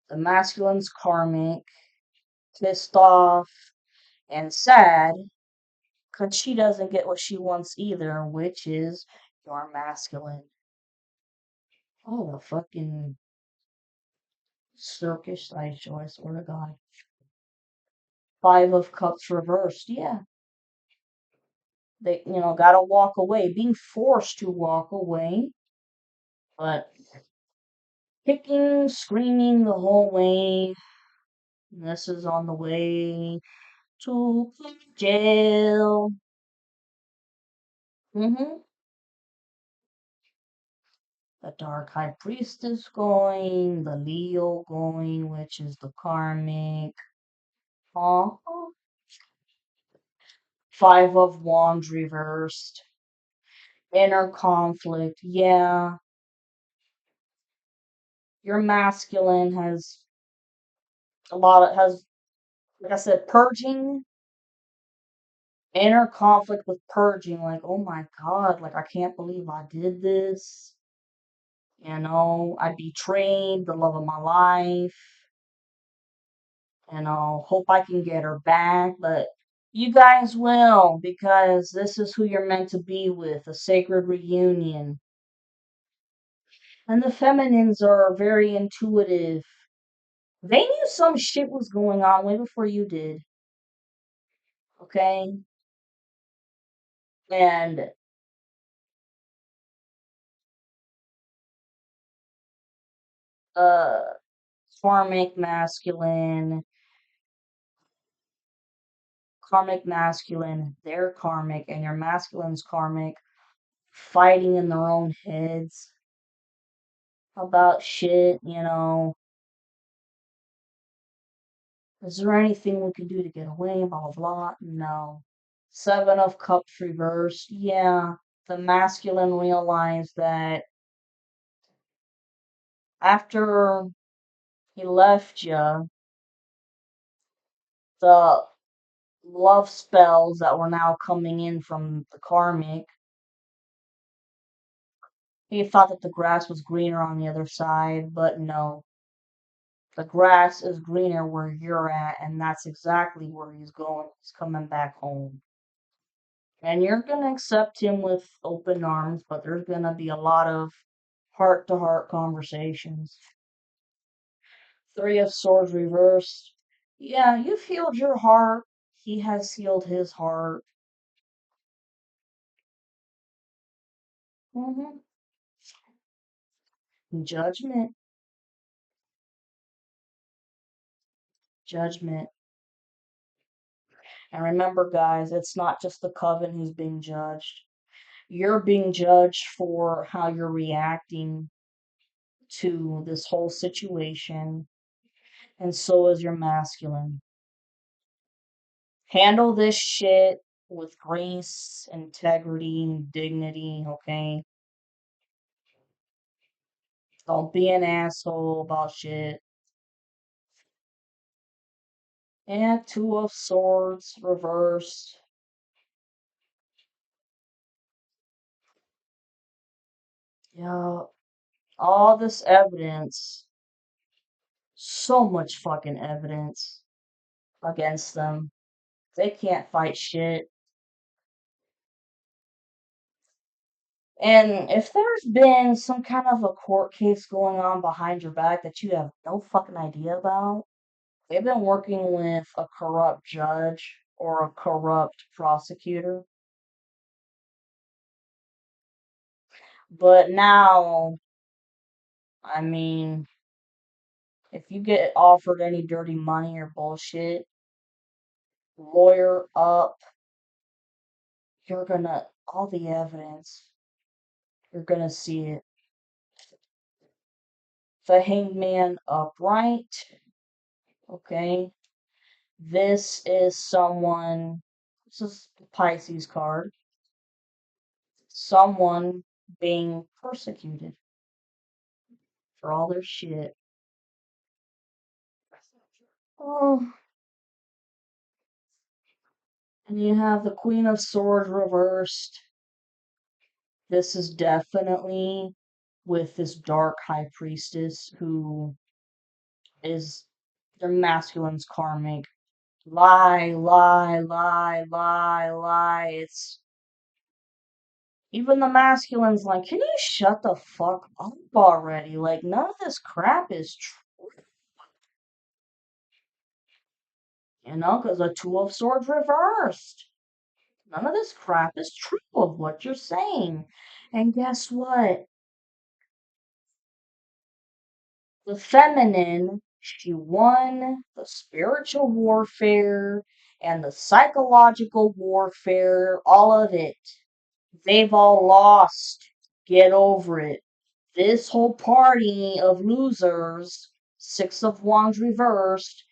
the masculine's karmic, pissed off and sad because she doesn't get what she wants either, which is your masculine. Oh, the fucking circus sideshow, I swear to God. Five of Cups reversed. Yeah. They, gotta walk away. Being forced to walk away. But kicking, screaming the whole way. This is on the way to jail. The Dark High Priestess going, the Leo going, which is the karmic. Huh? Five of Wands reversed. Inner conflict. Yeah. Your masculine has like I said, purging, inner conflict with purging. Like, oh my God, like, I can't believe I did this. I betrayed the love of my life. Hope I can get her back, but you guys will, because this is who you're meant to be with, a sacred reunion. And the feminines are very intuitive. They knew some shit was going on way before you did. Okay? And uh karmic masculine, their karmic, and your masculine's karmic, fighting in their own heads about shit. Is there anything we can do to get away? Blah, blah, blah. No. Seven of Cups reversed. Yeah. The masculine realized that after he left you, the love spells that were now coming in from the karmic, he thought that the grass was greener on the other side, but no. The grass is greener where you're at, and that's exactly where he's going. He's coming back home. And you're going to accept him with open arms, but there's going to be a lot of heart to heart conversations. Three of Swords reversed. Yeah, you've healed your heart. He has healed his heart. hmm Judgment. Judgment. And remember, guys, it's not just the coven who's being judged. You're being judged for how you're reacting to this whole situation, and so is your masculine. Handle this shit with grace, integrity, and dignity, okay? Don't be an asshole about shit. And Two of Swords reversed. Yeah, all this evidence, so much fucking evidence against them. They can't fight shit. And if there's been some kind of a court case going on behind your back that you have no fucking idea about, they've been working with a corrupt judge or a corrupt prosecutor. But now, I mean, if you get offered any dirty money or bullshit, lawyer up, all the evidence, you're gonna see it. The Hangman upright, okay? This is the Pisces card, someone being persecuted for all their shit. Oh, and you have the Queen of Swords reversed. This is definitely with this dark high priestess who is their masculine's karmic. Lie, lie, lie, lie, lie. It's even the masculine's like, can you shut the fuck up already? Like, none of this crap is true. Because the Two of Swords reversed. None of this crap is true of what you're saying. And guess what? The feminine, she won the spiritual warfare and the psychological warfare, all of it. They've all lost. Get over it. This whole party of losers, Six of Wands reversed,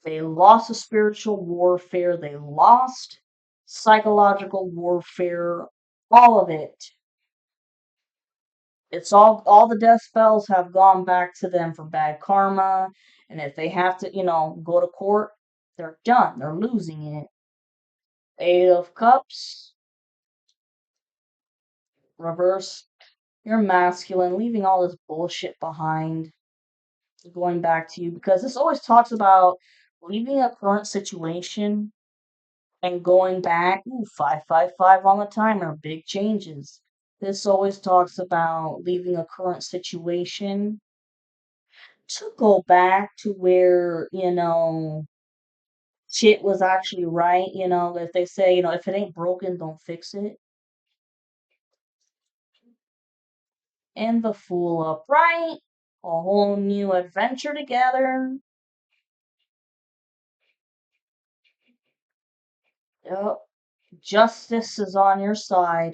they lost the spiritual warfare, they lost psychological warfare, all of it. It's all the death spells have gone back to them for bad karma, and if they have to, go to court, they're done. They're losing it. Eight of Cups, reverse. You're masculine, leaving all this bullshit behind, going back to you, because this always talks about leaving a current situation and going back. Ooh, 555 on the timer, big changes. This always talks about leaving a current situation to go back to where, shit was actually right. If they say, if it ain't broken, don't fix it. And the Fool upright, a whole new adventure together. Yep. Justice is on your side.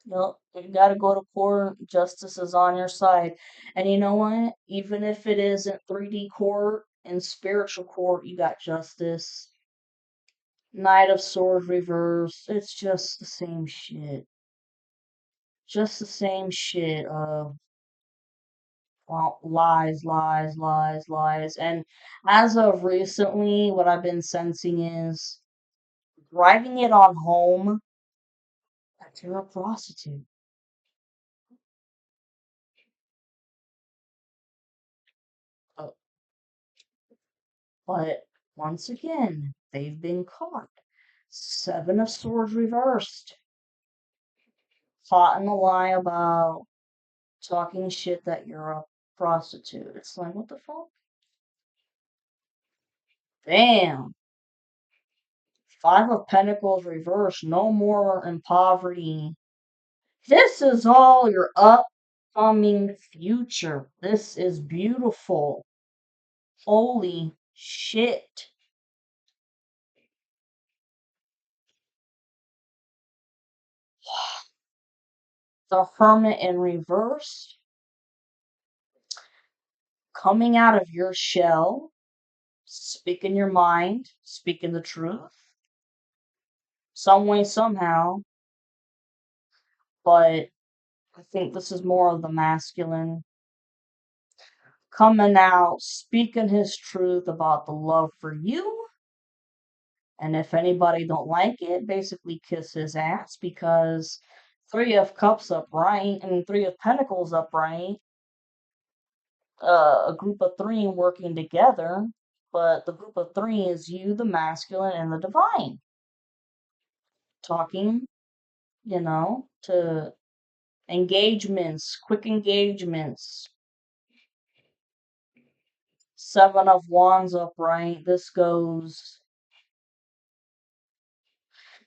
Yep. You gotta go to court. Justice is on your side. And you know what? Even if it isn't 3D court, in spiritual court, you got justice. Knight of Swords reverse. It's just the same shit. Just the same shit. Well, lies, lies, lies, lies. And as of recently, what I've been sensing is driving it on home that you're a prostitute. Uh, But once again, they've been caught. Seven of Swords reversed. Caught in the lie about talking shit that you're a prostitute. It's like, what the fuck? Damn. Five of Pentacles reversed. No more in poverty. This is all your upcoming future. This is beautiful. Holy shit. The Hermit in reverse. Coming out of your shell. Speaking your mind. Speaking the truth. Some way, somehow. But I think this is more of the masculine. Coming out, speaking his truth about the love for you. And if anybody don't like it, basically kiss his ass, because Three of Cups upright and Three of Pentacles upright, a group of three working together, but the group of three is you, the masculine, and the divine. Talking, to engagements, quick engagements. Seven of Wands upright. This goes.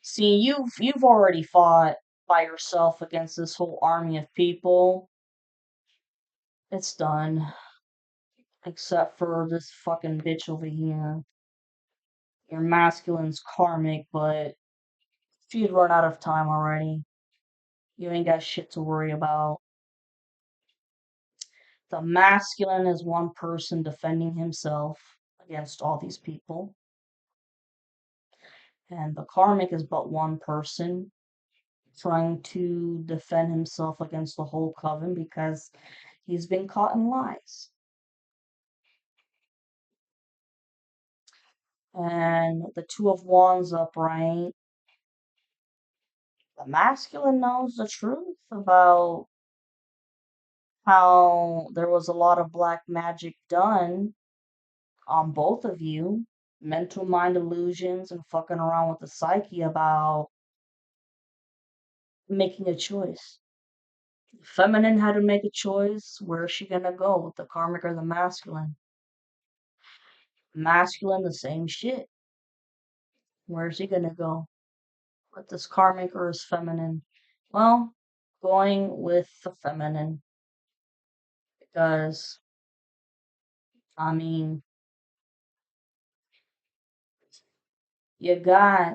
See, you've already fought by yourself against this whole army of people. It's done. Except for this fucking bitch over here. Your masculine's karmic, but she's run out of time already. You ain't got shit to worry about. The masculine is one person defending himself against all these people. And the karmic is but one person trying to defend himself against the whole coven because he's been caught in lies. And the Two of Wands upright. The masculine knows the truth about how there was a lot of black magic done on both of you. Mental mind illusions and fucking around with the psyche about making a choice. Feminine had to make a choice. Where is she gonna go with the karmic or the masculine? Masculine, the same shit. Where's he gonna go? But this car maker is feminine. Well, going with the feminine because, I mean, you got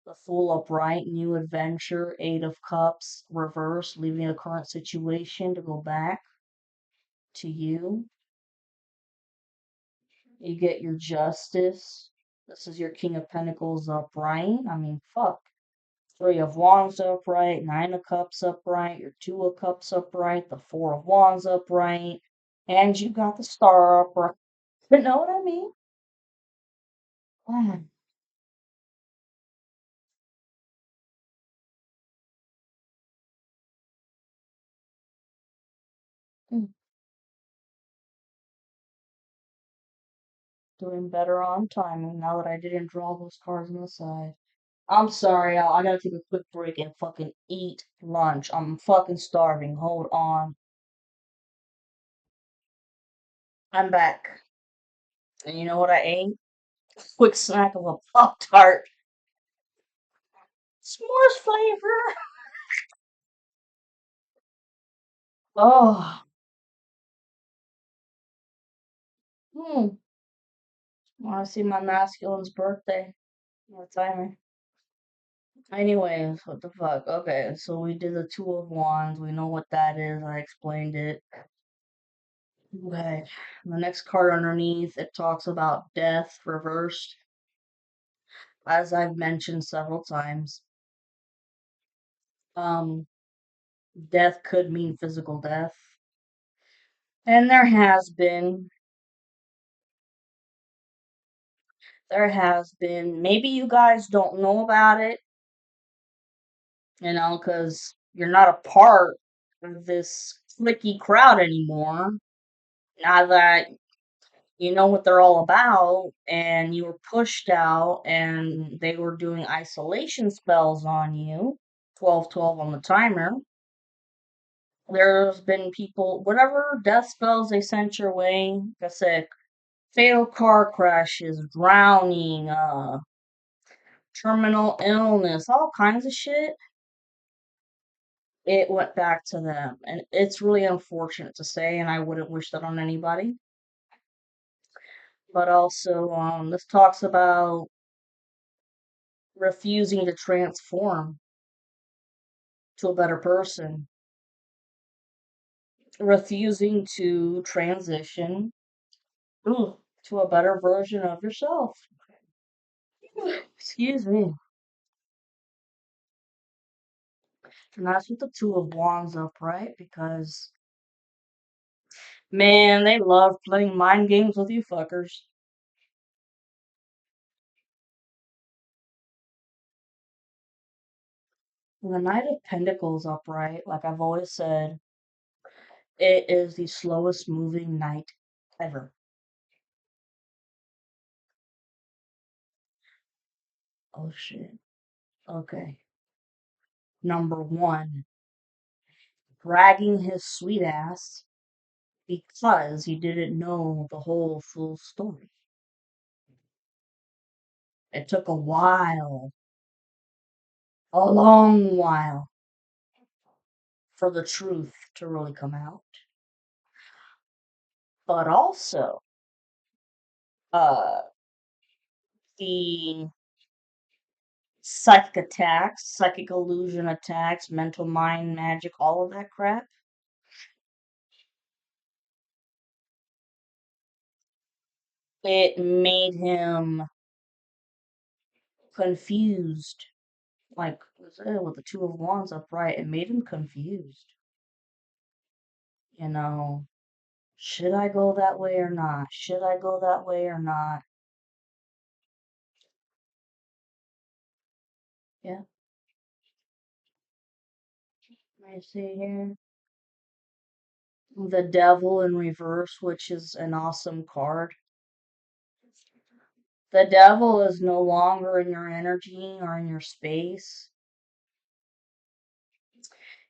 the Fool upright, new adventure, Eight of Cups, reverse, leaving a current situation to go back to you. You get your justice. This is your King of Pentacles upright. I mean, fuck. Three of Wands upright, Nine of Cups upright, your Two of Cups upright, the Four of Wands upright, and you got the Star upright. You know what I mean? Ah, mm, doing better on timing now that I didn't draw those cards on the side. I'm sorry, y'all. I gotta take a quick break and fucking eat lunch. I'm fucking starving. Hold on. I'm back. And you know what I ate? Quick snack of a Pop Tart. S'mores flavor. Oh, hmm. Want to see my masculine's birthday? No timer. Anyways, what the fuck? Okay, so we did the Two of Wands. We know what that is. I explained it. Okay. The next card underneath, it talks about death reversed. As I've mentioned several times, um, death could mean physical death. And there has been, maybe you guys don't know about it, because you're not a part of this clicky crowd anymore. Now that you know what they're all about, and you were pushed out, and they were doing isolation spells on you, 12-12 on the timer. There's been people, whatever death spells they sent your way, like I said, fatal car crashes, drowning, terminal illness, all kinds of shit. It went back to them. And it's really unfortunate to say, and I wouldn't wish that on anybody. But also, this talks about refusing to transform to a better person, refusing to transition to a better version of yourself. Excuse me. And that's with the Two of Wands upright because, man, they love playing mind games with you fuckers. And the Knight of Pentacles upright, like I've always said, it is the slowest moving knight ever. Oh shit. Okay. Number one, bragging his sweet ass because he didn't know the whole full story. It took a while, a long while, for the truth to really come out. But also, uh, the psychic attacks, psychic illusion attacks, mental mind magic, all of that crap, it made him confused. Like with the Two of Wands upright, it made him confused. You know, should I go that way or not? Should I go that way or not? Yeah, let me see here. The Devil in reverse, which is an awesome card. The Devil is no longer in your energy or in your space.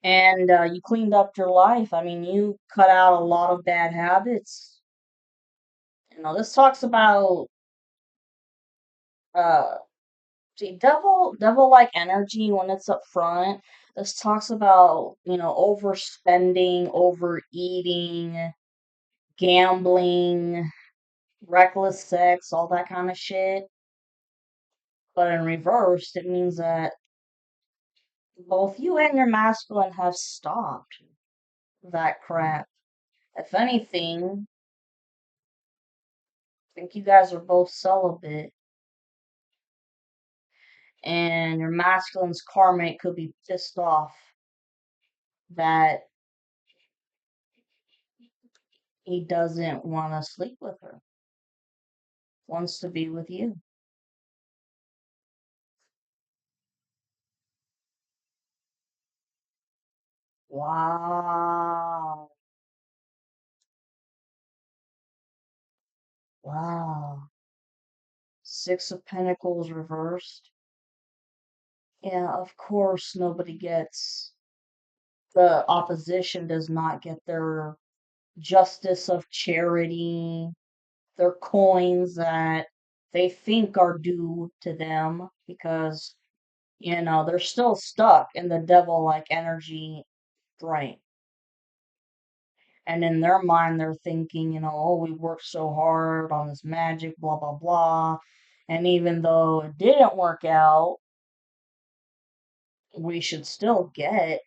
And you cleaned up your life. I mean, you cut out a lot of bad habits. This talks about uh see devil like energy when it's up front. This talks about, overspending, overeating, gambling, reckless sex, all that kind of shit. But in reverse, it means that both you and your masculine have stopped that crap. If anything, I think you guys are both celibate, and your masculine's karmic could be pissed off that he doesn't want to sleep with her, wants to be with you. Wow. Wow. Six of Pentacles reversed. Yeah, of course, the opposition does not get their justice of charity, their coins that they think are due to them because, they're still stuck in the devil like energy drain. And in their mind, they're thinking, oh, we worked so hard on this magic, blah, blah, blah. And even though it didn't work out, we should still get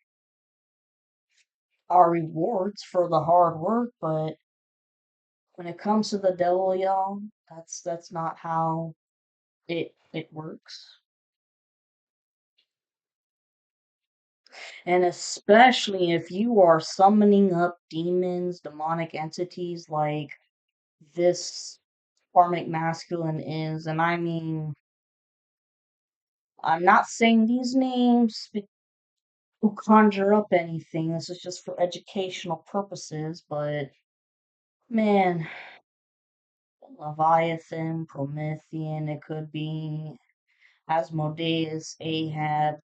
our rewards for the hard work. But when it comes to the devil, y'all, that's not how it works. And especially if you are summoning up demons, demonic entities like this karmic masculine is, and I mean, I'm not saying these names to conjure up anything. This is just for educational purposes, but man, Leviathan, Promethean, it could be Asmodeus, Ahab,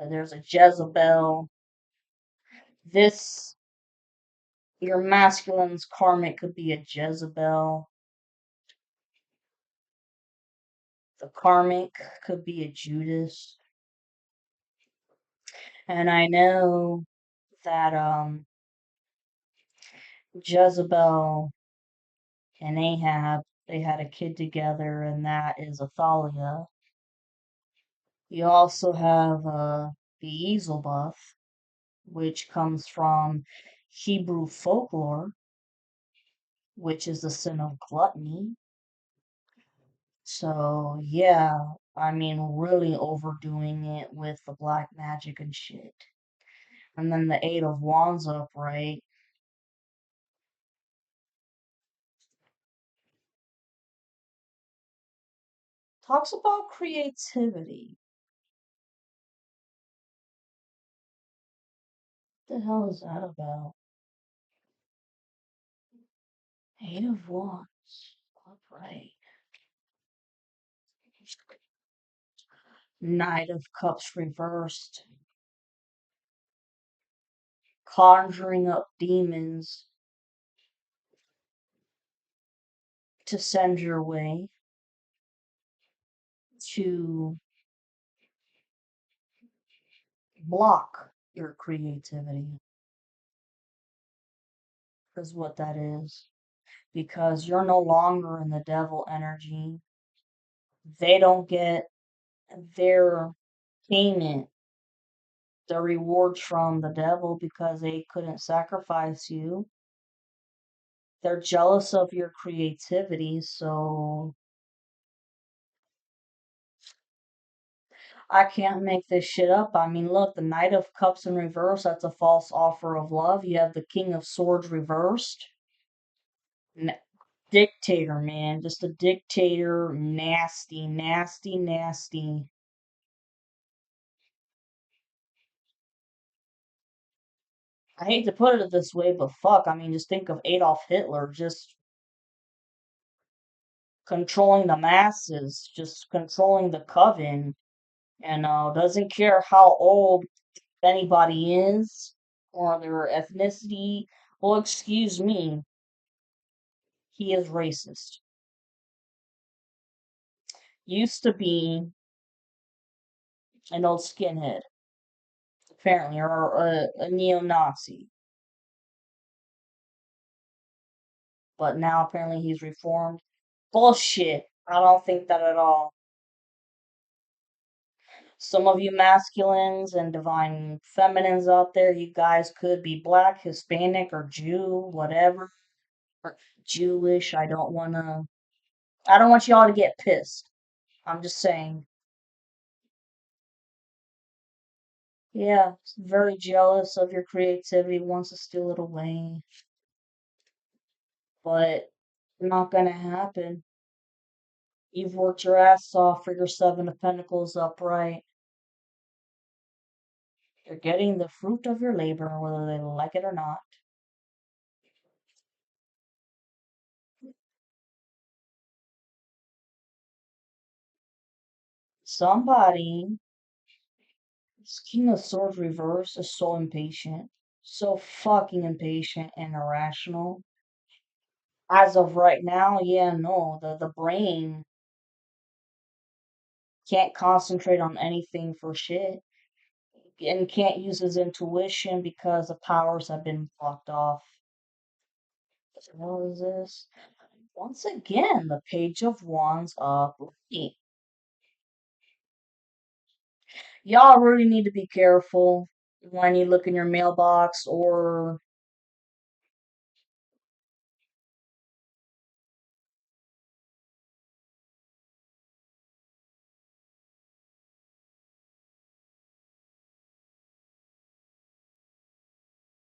there's a Jezebel. This, your masculine's karmic could be a Jezebel. The karmic could be a Judas. And I know that Jezebel and Ahab, they had a kid together, and that is Athaliah. You also have Beelzebub, which comes from Hebrew folklore, which is the sin of gluttony. So, yeah, I mean, really overdoing it with the black magic and shit. And then the Eight of Wands upright talks about creativity. What the hell is that about? Eight of Wands upright. Knight of Cups reversed. Conjuring up demons to send your way to block your creativity, is what that is. Because you're no longer in the devil energy. They don't get their payment, the rewards from the devil because they couldn't sacrifice you. They're jealous of your creativity, so I can't make this shit up. I mean, look, the Knight of Cups in reverse, that's a false offer of love. You have the King of Swords reversed. Dictator, man. Just a dictator. Nasty, nasty, nasty. I hate to put it this way, but fuck. I mean, just think of Adolf Hitler just controlling the masses, just controlling the coven. Doesn't care how old anybody is or their ethnicity. Well, excuse me, he is racist. Used to be an old skinhead, apparently, or a neo-Nazi. But now apparently he's reformed. Bullshit. I don't think that at all. Some of you masculines and divine feminines out there, you guys could be black, Hispanic, or Jew, whatever, or Jewish. I don't want y'all to get pissed. I'm just saying. Yeah, very jealous of your creativity, wants to steal it away, but not gonna happen. You've worked your ass off for your Seven of Pentacles upright. You're getting the fruit of your labor, whether they like it or not. Somebody, this King of Swords reverse is so impatient. So fucking impatient and irrational. As of right now, yeah, no, the brain can't concentrate on anything for shit and can't use his intuition because the powers have been blocked off. What the hell is this? Once again, the Page of Wands up. Y'all really need to be careful when you look in your mailbox or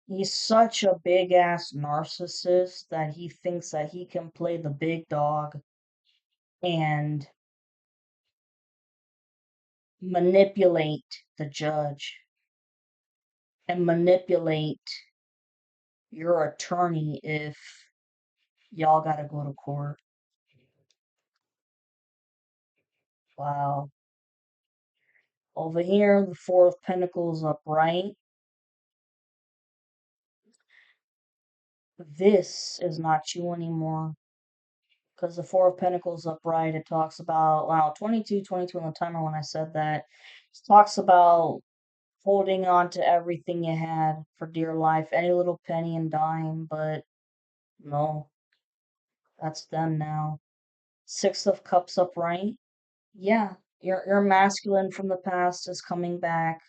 he's such a big ass narcissist that he thinks that he can play the big dog and manipulate the judge and manipulate your attorney if y'all gotta go to court. Wow. Over here, the Four of Pentacles upright. This is not you anymore. Because the Four of Pentacles upright, it talks about, wow, 22 on the timer when I said that. It talks about holding on to everything you had for dear life, any little penny and dime, but no, that's done now. Six of Cups upright. Yeah, your masculine from the past is coming back.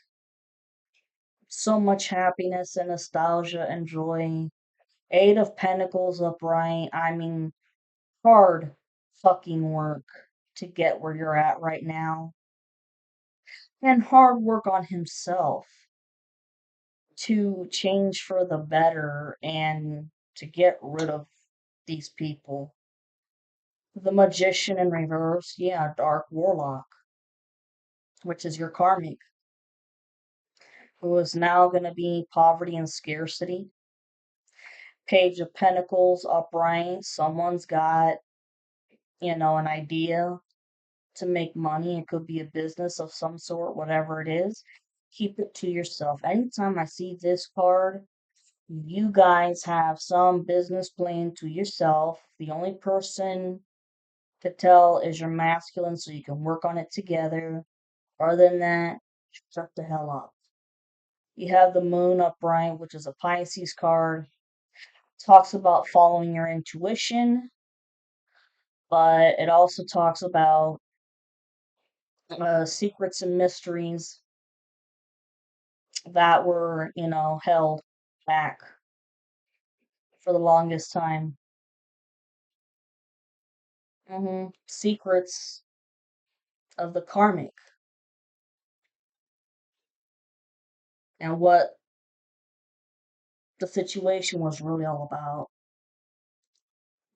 So much happiness and nostalgia and joy. Eight of Pentacles upright. I mean, hard fucking work to get where you're at right now. And hard work on himself to change for the better and to get rid of these people. The Magician in reverse, yeah, Dark Warlock, which is your karmic, who is now going to be poverty and scarcity. Page of Pentacles upright, someone's got, an idea to make money. It could be a business of some sort, whatever it is. Keep it to yourself. Anytime I see this card, you guys have some business plan to yourself. The only person to tell is your masculine so you can work on it together. Other than that, shut the hell up. You have the moon upright, which is a Pisces card. Talks about following your intuition, but it also talks about secrets and mysteries that were, held back for the longest time. Secrets of the karmic and what the situation was really all about.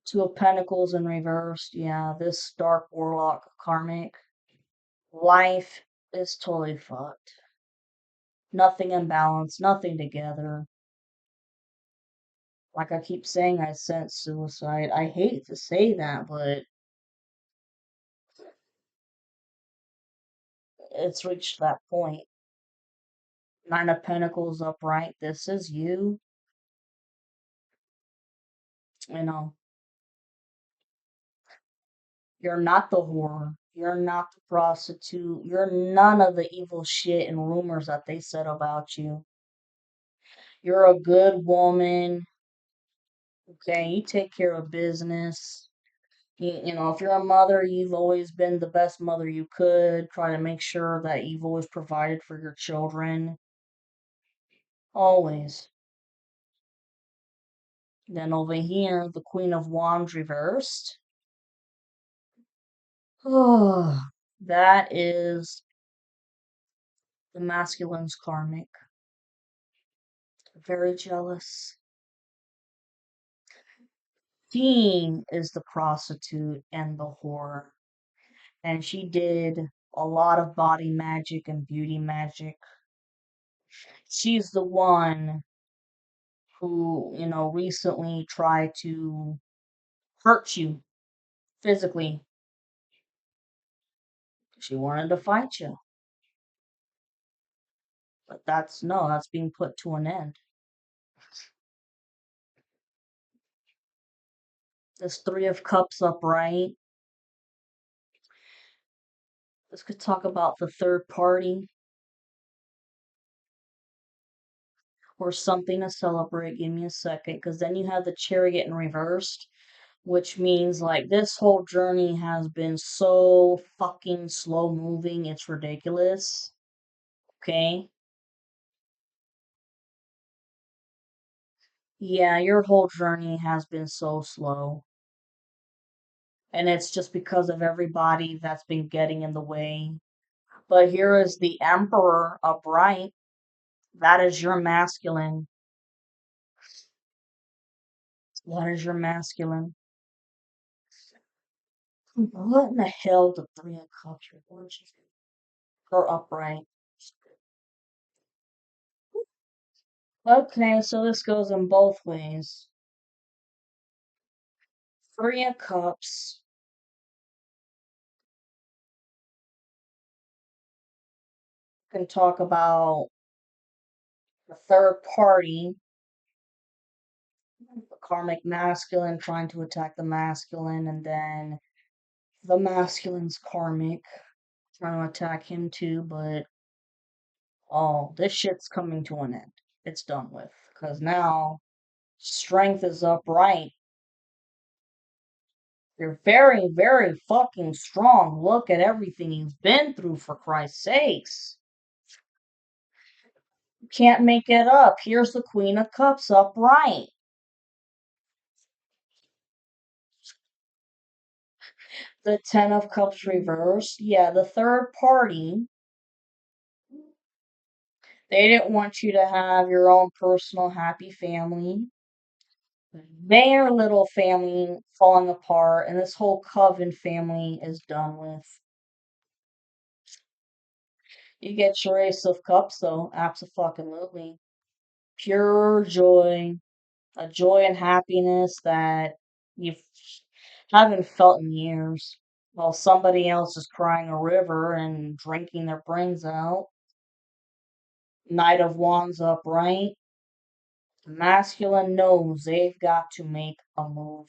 Two of Pentacles in reverse. Yeah, this dark warlock karmic. Life is totally fucked. Nothing in balance, nothing together. Like I keep saying, I sense suicide. I hate to say that, but it's reached that point. Nine of Pentacles upright. This is you. You know, you're not the whore. You're not the prostitute. You're none of the evil shit and rumors that they said about you. You're a good woman. Okay, you take care of business. You know, if you're a mother, you've always been the best mother you could. Try to make sure that you've always provided for your children. Always. Then over here, the Queen of Wands reversed. Oh, that is the masculine's karmic. Very jealous. She is the prostitute and the whore. And she did a lot of body magic and beauty magic. She's the one who recently tried to hurt you physically. She wanted to fight you. But that's no, that's being put to an end. This Three of Cups upright. This could talk about the third party or something to celebrate. Give me a second, because then you have the Chariot in reversed, which means like this whole journey has been so fucking slow moving. It's ridiculous. Okay? Yeah, your whole journey has been so slow. And it's just because of everybody that's been getting in the way. But here is the Emperor upright. That is your masculine. That is your masculine. What in the hell the Three of Cups reverse? Or upright. Okay, so this goes in both ways. Three of Cups can talk about the third party, the karmic masculine trying to attack the masculine, and then the masculine's karmic trying to attack him too, but oh, this shit's coming to an end. It's done with. Because now strength is upright. You're very, very fucking strong. Look at everything you've been through, for Christ's sakes. You can't make it up. Here's the Queen of Cups upright. The Ten of Cups reversed. Yeah, the third party, they didn't want you to have your own personal happy family. Their little family falling apart, and this whole Coven family is done with. You get your Ace of Cups, though, absolutely. Pure joy, a joy and happiness that you haven't felt in years, while somebody else is crying a river and drinking their brains out. Knight of Wands upright. The masculine knows they've got to make a move.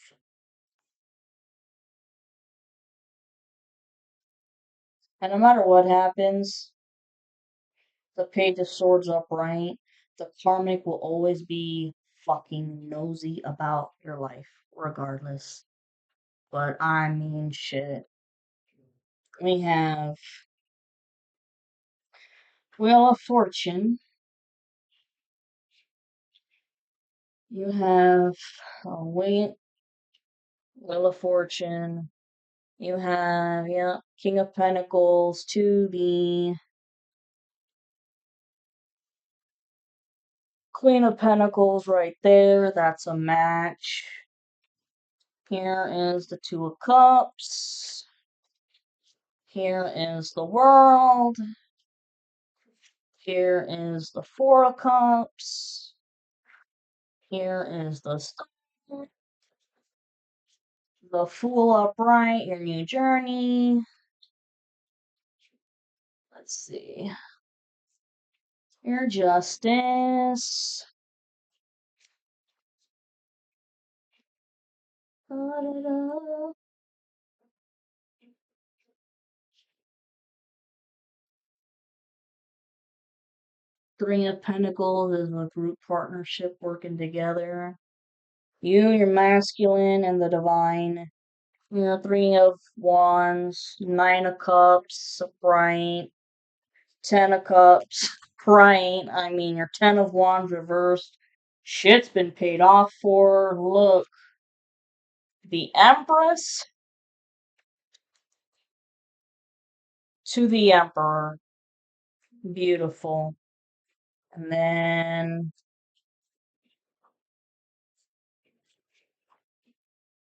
And no matter what happens, the Page of Swords upright, the karmic will always be fucking nosy about your life, regardless. But I mean, shit. We have Wheel of Fortune. You have Wheel of Fortune. You have, yeah, King of Pentacles to the Queen of Pentacles right there. That's a match. Here is the Two of Cups. Here is the World. Here is the Four of Cups. Here is the Star. The Fool upright, your new journey. Let's see. Your Justice. Da-da-da. Three of Pentacles is a group partnership working together. You, your masculine, and the divine. Three of Wands, Nine of Cups, bright, Ten of Cups, bright. I mean, your Ten of Wands reversed. Shit's been paid off for. Look, the Empress to the Emperor. Beautiful. And then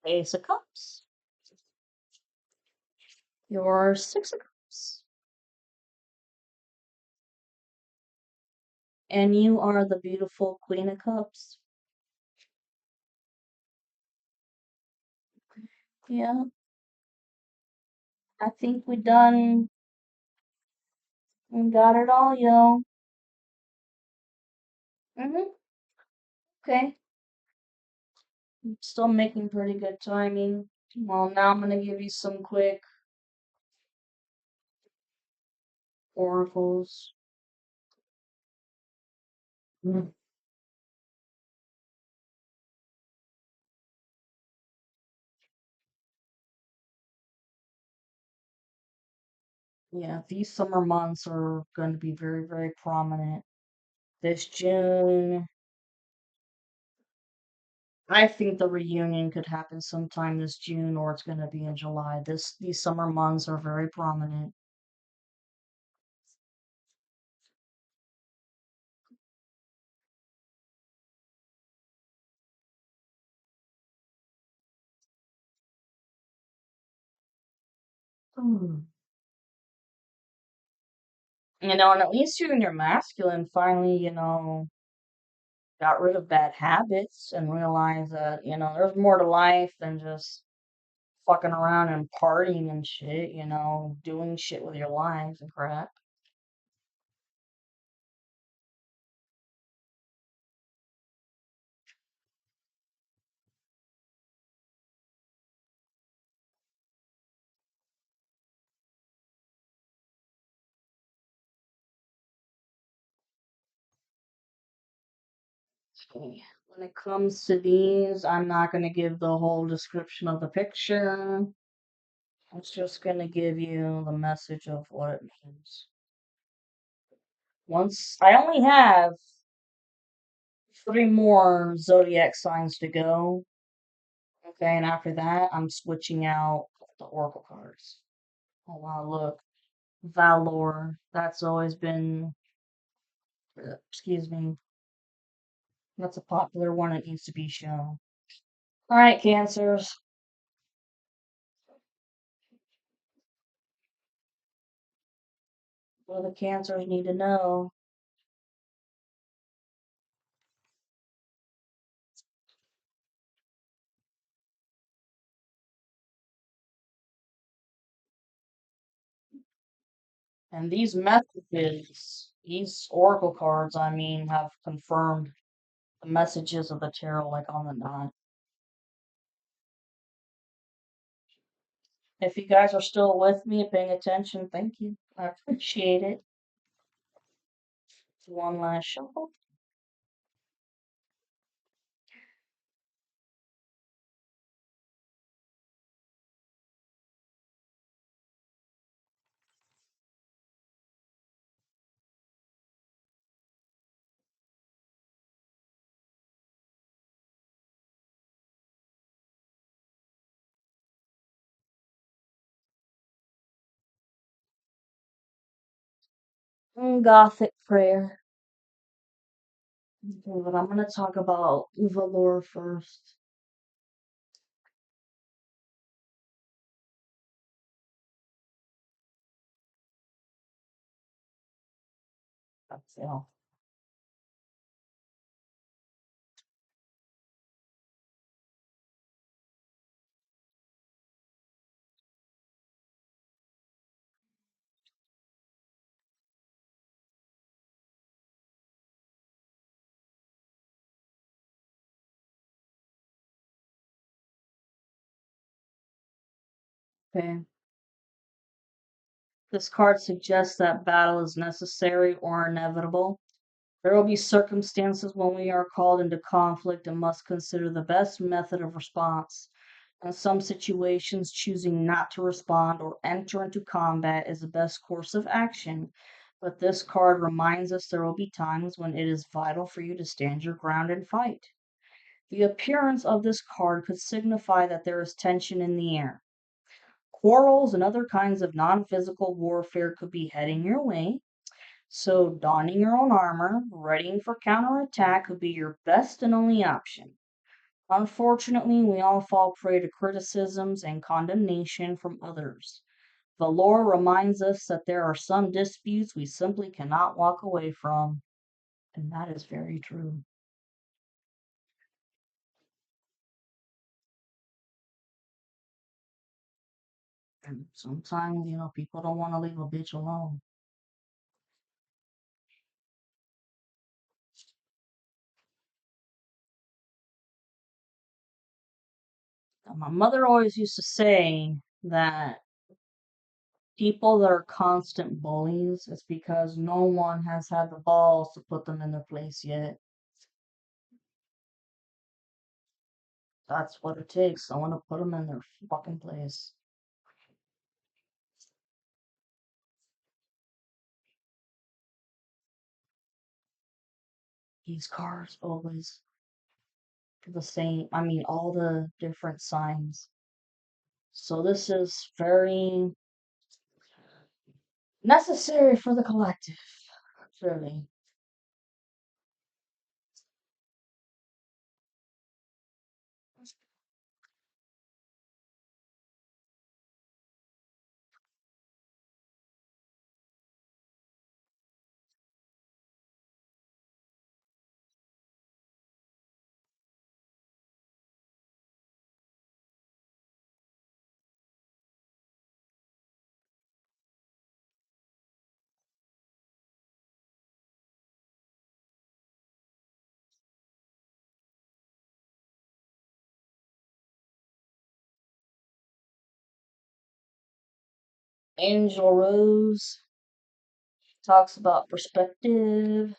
Ace of Cups. Your Six of Cups. And you are the beautiful Queen of Cups. Yeah, I think we got it all, yo. Okay. Still making pretty good timing. Well, now I'm gonna give you some quick oracles. Mm. Yeah, these summer months are going to be very, very prominent. This June, I think the reunion could happen sometime this June, or it's going to be in July. These summer months are very prominent. Mm. And at least you and your masculine finally, got rid of bad habits and realized that, there's more to life than just fucking around and partying and shit, doing shit with your lives and crap. Okay. When it comes to these, I'm not going to give the whole description of the picture. I'm just going to give you the message of what it means. Once I only have three more zodiac signs to go. Okay, and after that, I'm switching out the oracle cards. Oh wow, look, Valor. That's always been, excuse me, that's a popular one. It needs to be shown. All right, Cancers. What do the Cancers need to know? And these messages, these oracle cards, I mean, have confirmed the messages of the tarot like on the dot. If you guys are still with me, paying attention, thank you. I appreciate it. One last shuffle. Gothic prayer. Okay, but I'm gonna talk about Valor first. That's it. Okay. This card suggests that battle is necessary or inevitable. There will be circumstances when we are called into conflict and must consider the best method of response. In some situations, choosing not to respond or enter into combat is the best course of action. But this card reminds us there will be times when it is vital for you to stand your ground and fight. The appearance of this card could signify that there is tension in the air. Quarrels and other kinds of non physical warfare could be heading your way, so donning your own armor, readying for counterattack could be your best and only option. Unfortunately, we all fall prey to criticisms and condemnation from others. The lore reminds us that there are some disputes we simply cannot walk away from, and that is very true. And sometimes, people don't want to leave a bitch alone. My mother always used to say that people that are constant bullies, it's because no one has had the balls to put them in their place yet. That's what it takes. I want to put them in their fucking place. These cars always the same. I mean, all the different signs. So this is very necessary for the collective, really. Angel Rose talks about perspective.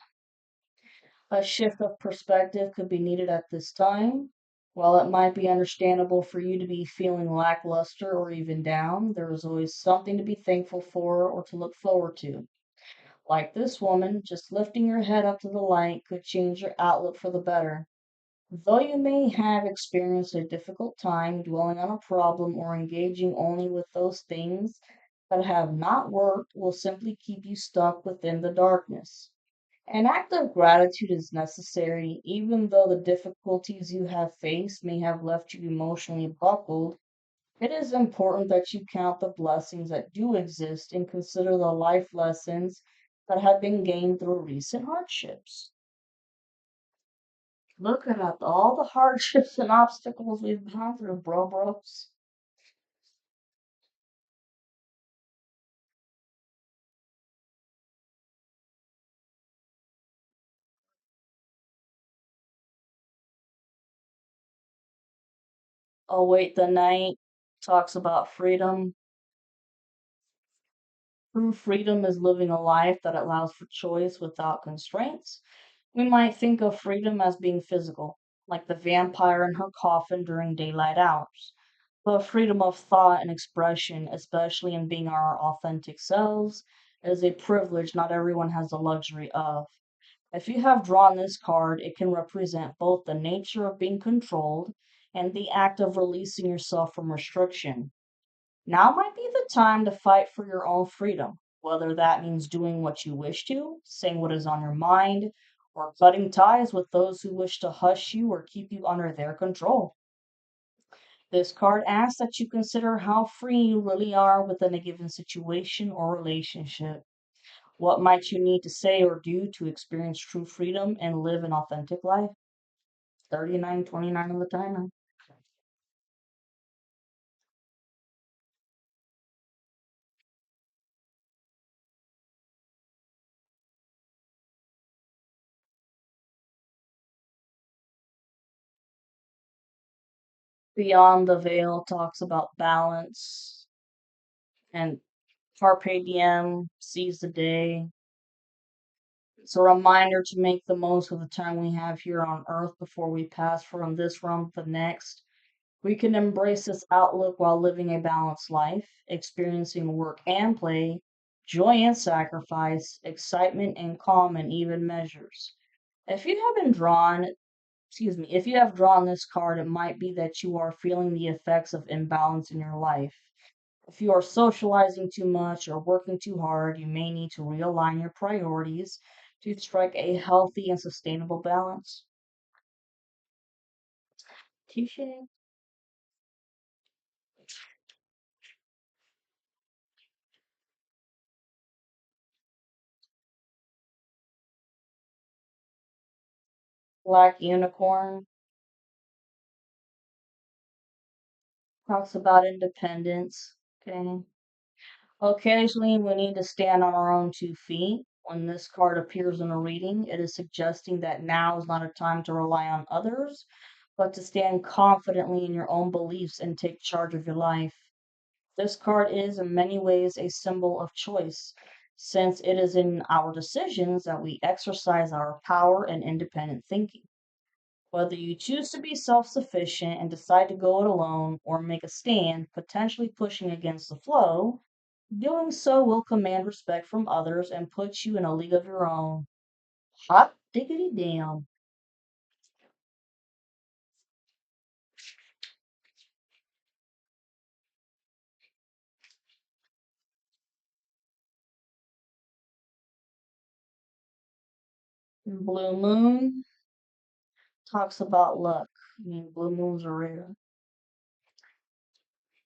A shift of perspective could be needed at this time. While it might be understandable for you to be feeling lackluster or even down, there is always something to be thankful for or to look forward to. Like this woman, just lifting your head up to the light could change your outlook for the better. Though you may have experienced a difficult time dwelling on a problem or engaging only with those things that have not worked will simply keep you stuck within the darkness. An act of gratitude is necessary, even though the difficulties you have faced may have left you emotionally buckled. It is important that you count the blessings that do exist and consider the life lessons that have been gained through recent hardships. Look at all the hardships and obstacles we've gone through, bros. Await the Night talks about freedom. True freedom is living a life that allows for choice without constraints. We might think of freedom as being physical, like the vampire in her coffin during daylight hours. But freedom of thought and expression, especially in being our authentic selves, is a privilege not everyone has the luxury of. If you have drawn this card, it can represent both the nature of being controlled and the act of releasing yourself from restriction. Now might be the time to fight for your own freedom, whether that means doing what you wish to, saying what is on your mind, or cutting ties with those who wish to hush you or keep you under their control. This card asks that you consider how free you really are within a given situation or relationship. What might you need to say or do to experience true freedom and live an authentic life? 3929 on the timer. Beyond the Veil talks about balance and Carpe Diem, seize the day. It's a reminder to make the most of the time we have here on earth before we pass from this realm to the next. We can embrace this outlook while living a balanced life, experiencing work and play, joy and sacrifice, excitement and calm in even measures. If you haven't drawn, if you have drawn this card, it might be that you are feeling the effects of imbalance in your life. If you are socializing too much or working too hard, you may need to realign your priorities to strike a healthy and sustainable balance. Touche. Black Unicorn talks about independence. Okay. Occasionally, we need to stand on our own 2 feet. When this card appears in a reading, it is suggesting that now is not a time to rely on others, but to stand confidently in your own beliefs and take charge of your life. This card is, in many ways, a symbol of choice, since it is in our decisions that we exercise our power and independent thinking. Whether you choose to be self sufficient and decide to go it alone or make a stand, potentially pushing against the flow, doing so will command respect from others and put you in a league of your own. Hot diggity damn. Blue Moon talks about luck. I mean, blue moons are rare.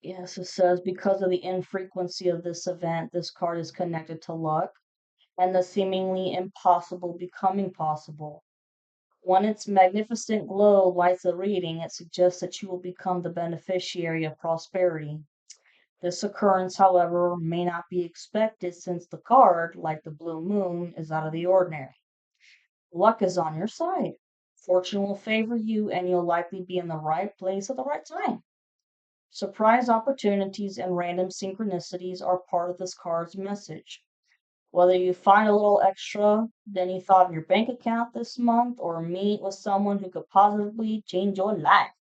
Yes, it says because of the infrequency of this event, this card is connected to luck and the seemingly impossible becoming possible. When its magnificent glow lights the reading, it suggests that you will become the beneficiary of prosperity. This occurrence, however, may not be expected since the card, like the blue moon, is out of the ordinary. Luck is on your side. Fortune will favor you, and you'll likely be in the right place at the right time. Surprise opportunities and random synchronicities are part of this card's message. Whether you find a little extra than you thought in your bank account this month or meet with someone who could positively change your life.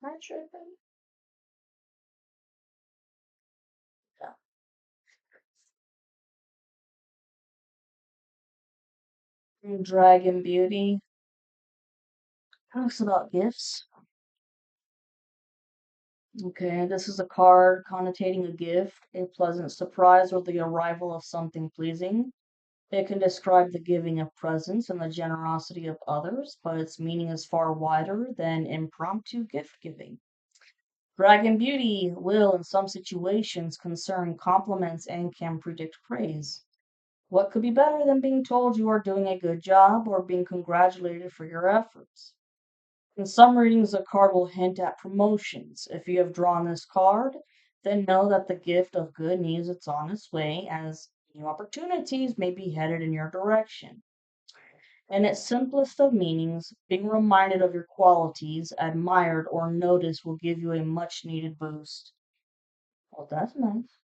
Hi, tripping. Yeah. Dragon Beauty talks about gifts. Okay, this is a card connotating a gift, a pleasant surprise, or the arrival of something pleasing. It can describe the giving of presents and the generosity of others, but its meaning is far wider than impromptu gift giving. Dragon Beauty will, in some situations, concern compliments and can predict praise. What could be better than being told you are doing a good job or being congratulated for your efforts? In some readings, the card will hint at promotions. If you have drawn this card, then know that the gift of good news is on its way as new opportunities may be headed in your direction. In its simplest of meanings, being reminded of your qualities, admired or noticed, will give you a much needed boost. Well, that's nice.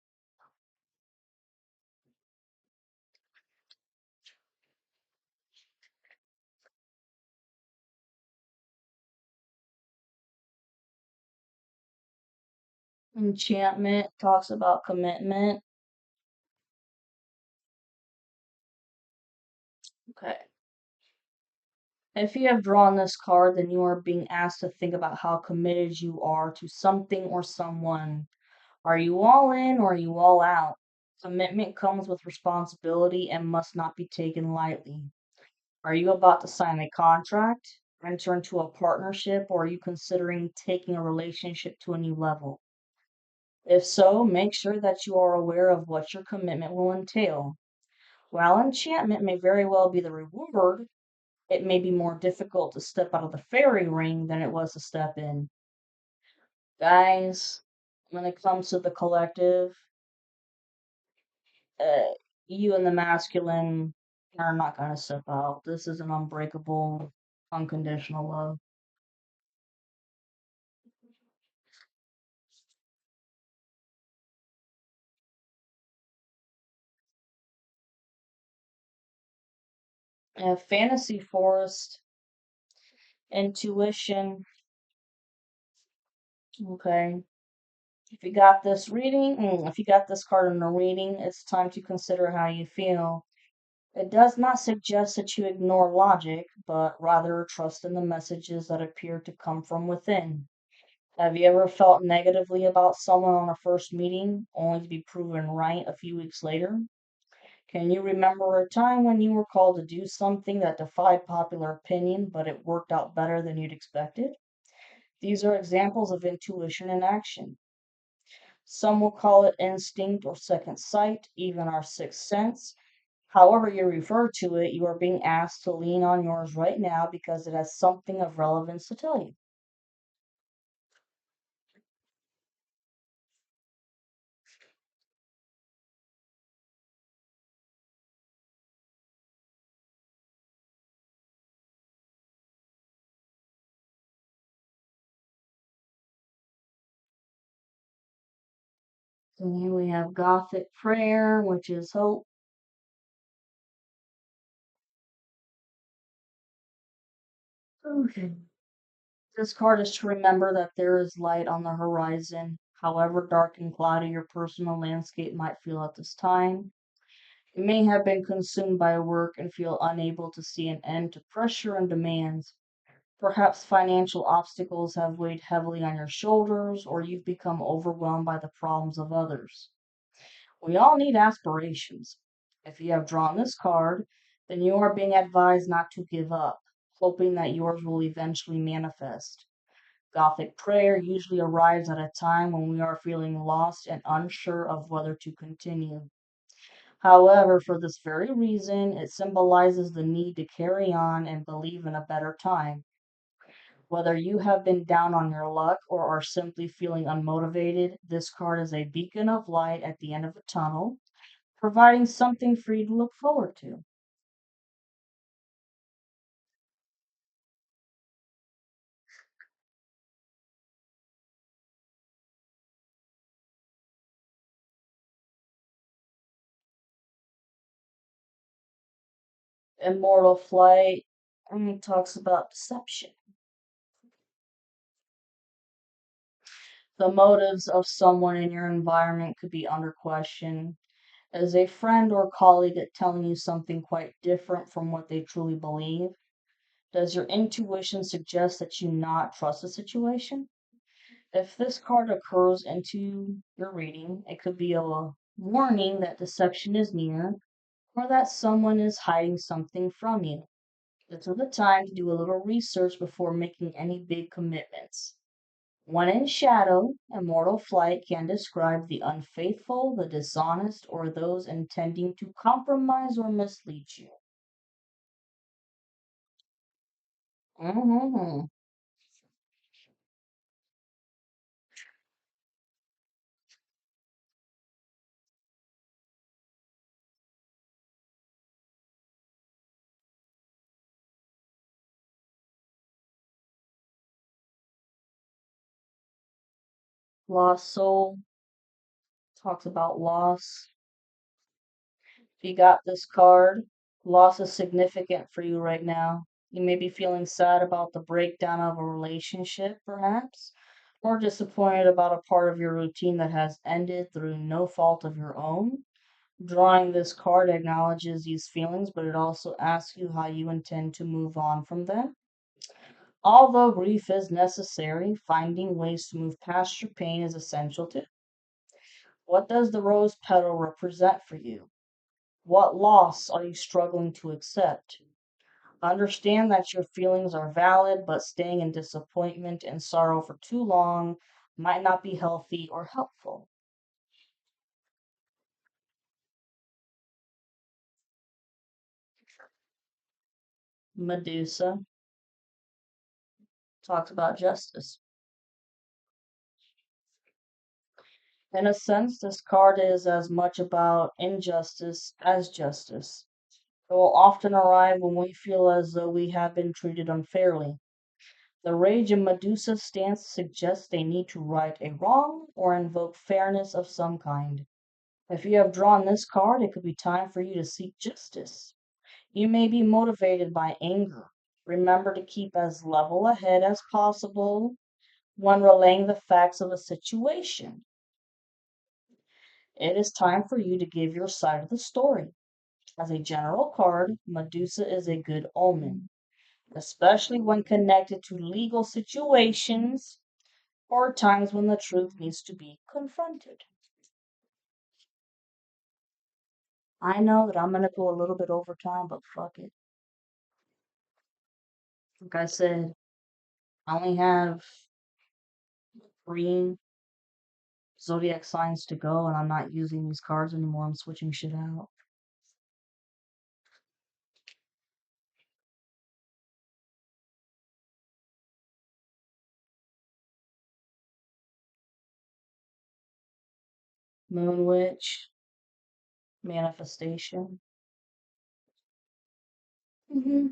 Enchantment talks about commitment. Okay. If you have drawn this card, then you are being asked to think about how committed you are to something or someone. Are you all in or are you all out? Commitment comes with responsibility and must not be taken lightly. Are you about to sign a contract, enter into a partnership, or are you considering taking a relationship to a new level? If so, make sure that you are aware of what your commitment will entail. While enchantment may very well be the reward, it may be more difficult to step out of the fairy ring than it was to step in. Guys, when it comes to the collective, uh, you and the masculine. are not going to step out. This is an unbreakable, unconditional love. Fantasy forest, intuition. Okay. If you got this card in the reading, it's time to consider how you feel. It does not suggest that you ignore logic, but rather trust in the messages that appear to come from within. Have you ever felt negatively about someone on a first meeting, only to be proven right a few weeks later? Can you remember a time when you were called to do something that defied popular opinion, but it worked out better than you'd expected? These are examples of intuition in action. Some will call it instinct or second sight, even our sixth sense. However you refer to it, you are being asked to lean on yours right now because it has something of relevance to tell you. So here we have Gothic prayer, which is hope. Okay. This card is to remember that there is light on the horizon, however dark and cloudy your personal landscape might feel at this time. You may have been consumed by work and feel unable to see an end to pressure and demands. Perhaps financial obstacles have weighed heavily on your shoulders, or you've become overwhelmed by the problems of others. We all need aspirations. If you have drawn this card, then you are being advised not to give up, hoping that yours will eventually manifest. Gothic prayer usually arrives at a time when we are feeling lost and unsure of whether to continue. However, for this very reason, it symbolizes the need to carry on and believe in a better time. Whether you have been down on your luck or are simply feeling unmotivated, this card is a beacon of light at the end of the tunnel, providing something for you to look forward to. Immortal Flight talks about deception. The motives of someone in your environment could be under question. Is a friend or colleague telling you something quite different from what they truly believe? Does your intuition suggest that you not trust the situation? If this card occurs into your reading, it could be a warning that deception is near or that someone is hiding something from you. This is the time to do a little research before making any big commitments. When in shadow, immortal flight can describe the unfaithful, the dishonest, or those intending to compromise or mislead you. Mm-hmm. Lost soul talks about loss. If you got this card, loss is significant for you right now. You may be feeling sad about the breakdown of a relationship, perhaps, or disappointed about a part of your routine that has ended through no fault of your own. Drawing this card acknowledges these feelings, but it also asks you how you intend to move on from them. Although grief is necessary, finding ways to move past your pain is essential too. What does the rose petal represent for you? What loss are you struggling to accept? Understand that your feelings are valid, but staying in disappointment and sorrow for too long might not be healthy or helpful. Medusa talks about justice. In a sense, this card is as much about injustice as justice. It will often arrive when we feel as though we have been treated unfairly. The rage in Medusa's stance suggests a need to right a wrong or invoke fairness of some kind. If you have drawn this card, it could be time for you to seek justice. You may be motivated by anger. Remember to keep as level a head as possible when relaying the facts of a situation. It is time for you to give your side of the story. As a general card, Medusa is a good omen, especially when connected to legal situations or times when the truth needs to be confronted. I know that I'm gonna go a little bit over time, but fuck it. Like I said, I only have three zodiac signs to go, and I'm not using these cards anymore. I'm switching shit out. Moon Witch, Manifestation. hmm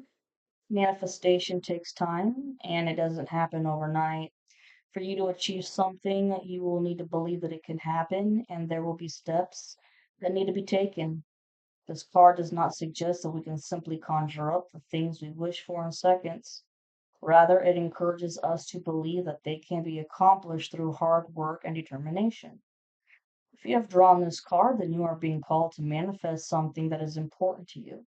Manifestation takes time, and it doesn't happen overnight. For you to achieve something, you will need to believe that it can happen, and there will be steps that need to be taken. This card does not suggest that we can simply conjure up the things we wish for in seconds. Rather, it encourages us to believe that they can be accomplished through hard work and determination. If you have drawn this card, then you are being called to manifest something that is important to you.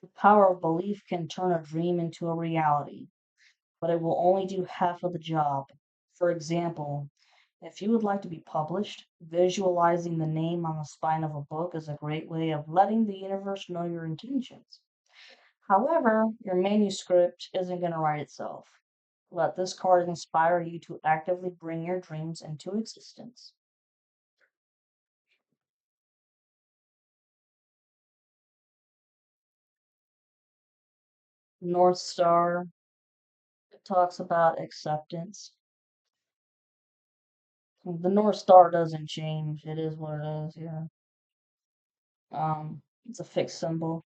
The power of belief can turn a dream into a reality, but it will only do half of the job. For example, if you would like to be published, visualizing the name on the spine of a book is a great way of letting the universe know your intentions. However, your manuscript isn't going to write itself. Let this card inspire you to actively bring your dreams into existence. North Star talks about acceptance. The North Star doesn't change. It is what it is, yeah. It's a fixed symbol.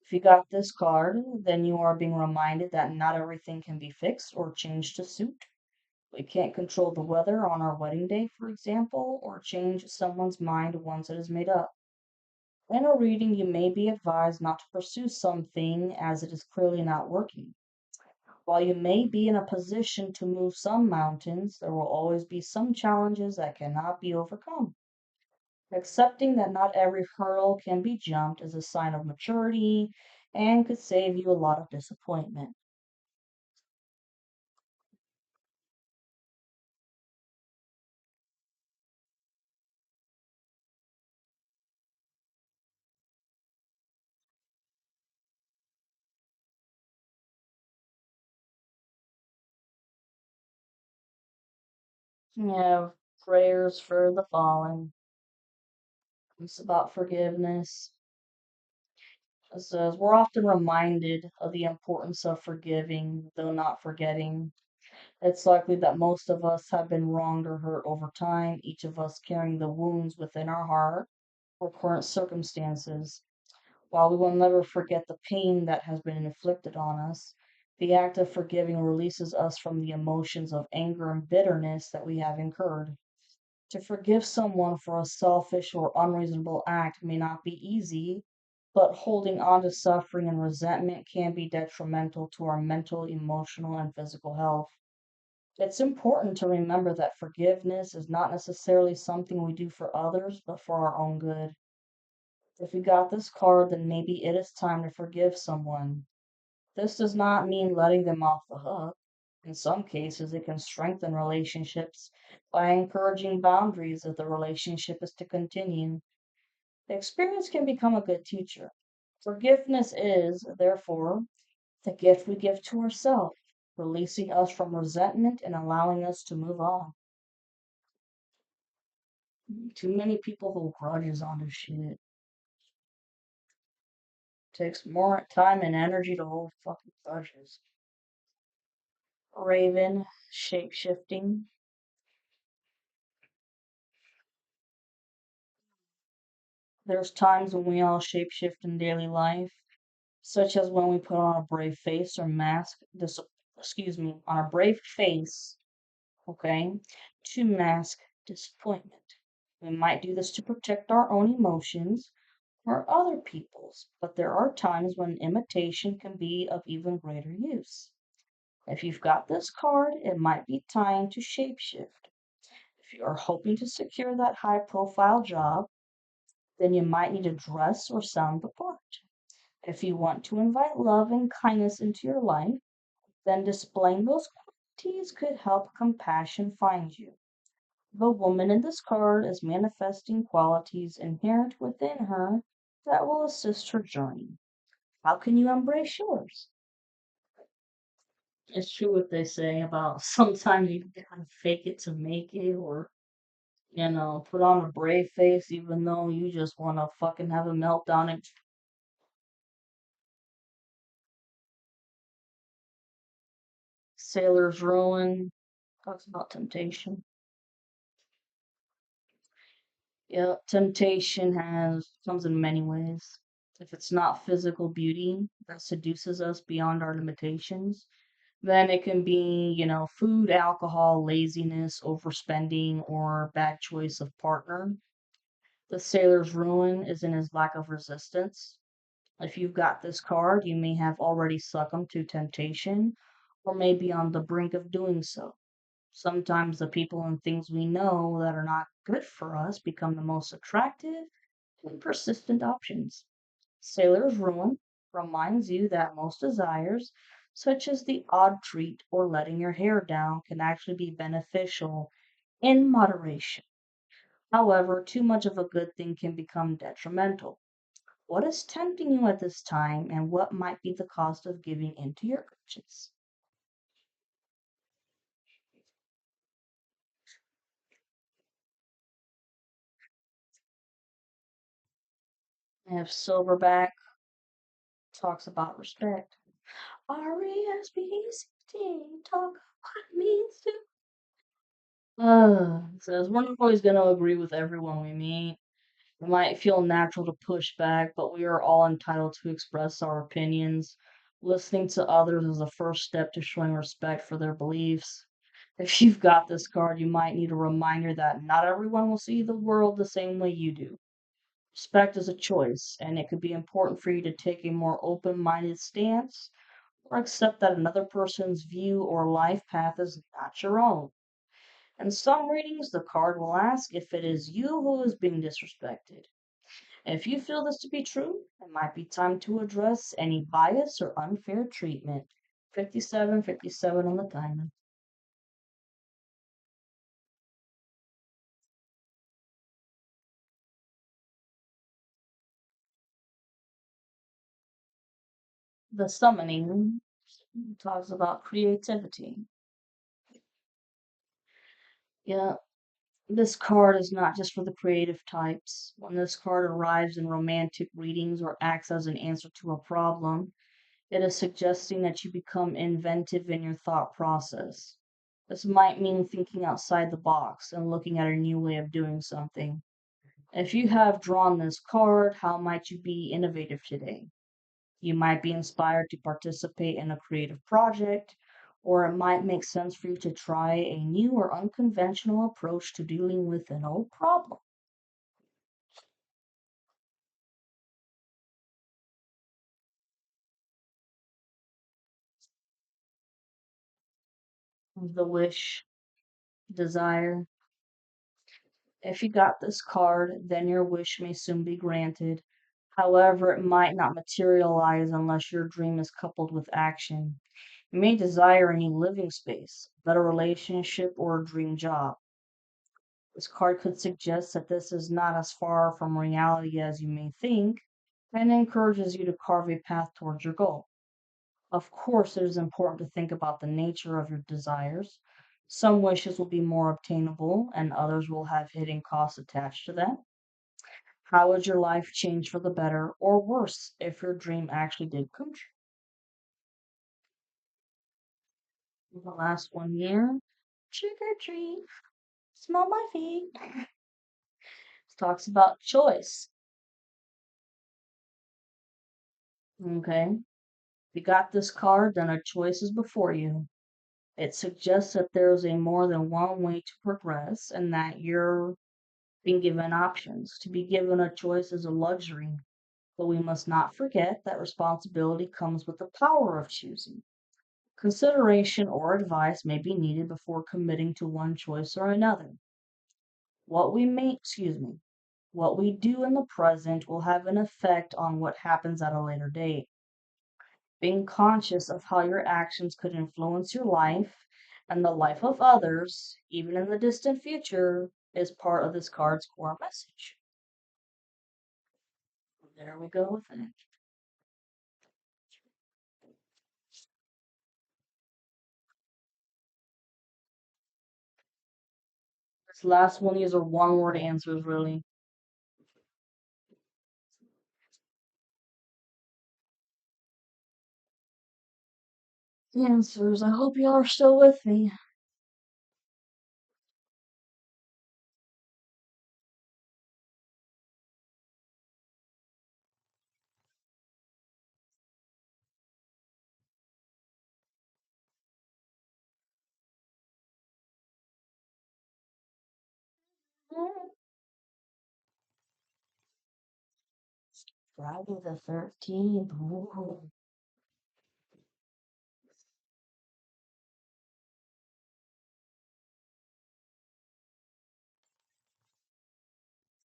If you got this card, then you are being reminded that not everything can be fixed or changed to suit. We can't control the weather on our wedding day, for example, or change someone's mind once it is made up. In a reading, you may be advised not to pursue something as it is clearly not working. While you may be in a position to move some mountains, there will always be some challenges that cannot be overcome. Accepting that not every hurdle can be jumped is a sign of maturity and could save you a lot of disappointment. You have prayers for the fallen. It's about forgiveness. It says we're often reminded of the importance of forgiving, though not forgetting. It's likely that most of us have been wronged or hurt over time, each of us carrying the wounds within our heart or current circumstances. While we will never forget the pain that has been inflicted on us, the act of forgiving releases us from the emotions of anger and bitterness that we have incurred. To forgive someone for a selfish or unreasonable act may not be easy, but holding on to suffering and resentment can be detrimental to our mental, emotional, and physical health. It's important to remember that forgiveness is not necessarily something we do for others, but for our own good. If you got this card, then maybe it is time to forgive someone. This does not mean letting them off the hook. In some cases, it can strengthen relationships by encouraging boundaries if the relationship is to continue. The experience can become a good teacher. Forgiveness is, therefore, the gift we give to ourselves, releasing us from resentment and allowing us to move on. Too many people hold grudges on this shit. Takes more time and energy to hold fucking grudges. Raven, shape shifting. There's times when we all shapeshift in daily life, such as when we put on a brave face or mask, on a brave face, okay, to mask disappointment. We might do this to protect our own emotions or other people's, but there are times when imitation can be of even greater use. If you've got this card, it might be time to shapeshift. If you are hoping to secure that high profile job, then you might need to dress or sound the part. If you want to invite love and kindness into your life, then displaying those qualities could help compassion find you. The woman in this card is manifesting qualities inherent within her that will assist her journey. How can you embrace yours? It's true what they say about sometimes you gotta fake it to make it, or put on a brave face even though you just wanna fucking have a meltdown. And Sailor's Ruin talks about temptation. Yeah, temptation has comes in many ways. If it's not physical beauty that seduces us beyond our limitations, then it can be, food, alcohol, laziness, overspending, or bad choice of partner. The sailor's ruin is in his lack of resistance. If you've got this card, you may have already succumbed to temptation or may be on the brink of doing so. Sometimes the people and things we know that are not good for us become the most attractive and persistent options. Sailor's Ruin reminds you that most desires, such as the odd treat or letting your hair down, can actually be beneficial in moderation. However, too much of a good thing can become detrimental. What is tempting you at this time, and what might be the cost of giving in to your urges? I have Silverback, talks about respect. R-E-S-P-E-C-T, talk what it means to. Says we're not always going to agree with everyone we meet. It might feel natural to push back, but we are all entitled to express our opinions. Listening to others is the first step to showing respect for their beliefs. If you've got this card, you might need a reminder that not everyone will see the world the same way you do. Respect is a choice, and it could be important for you to take a more open minded stance or accept that another person's view or life path is not your own. In some readings, the card will ask if it is you who is being disrespected. If you feel this to be true, it might be time to address any bias or unfair treatment. 57, 57 on the diamond. The summoning talks about creativity. Yeah, this card is not just for the creative types. When this card arrives in romantic readings or acts as an answer to a problem, it is suggesting that you become inventive in your thought process. This might mean thinking outside the box and looking at a new way of doing something. If you have drawn this card, how might you be innovative today? You might be inspired to participate in a creative project, or it might make sense for you to try a new or unconventional approach to dealing with an old problem. The wish, desire. If you got this card, then your wish may soon be granted. However, it might not materialize unless your dream is coupled with action. You may desire a new living space, a better relationship, or a dream job. This card could suggest that this is not as far from reality as you may think and encourages you to carve a path towards your goal. Of course, it is important to think about the nature of your desires. Some wishes will be more obtainable, and others will have hidden costs attached to them. How would your life change for the better or worse if your dream actually did come true? The last one here. Trick or treat, smell my feet. Talks about choice. Okay? If you got this card, then a choice is before you. It suggests that there's a more than one way to progress and that you're being given options. To be given a choice is a luxury, but we must not forget that responsibility comes with the power of choosing. Consideration or advice may be needed before committing to one choice or another. What we do in the present will have an effect on what happens at a later date. Being conscious of how your actions could influence your life and the life of others, even in the distant future, is part of this card's core message. There we go with it. This last one, these are one word answers, really. Answers. I hope y'all are still with me. Friday the 13th. Ooh.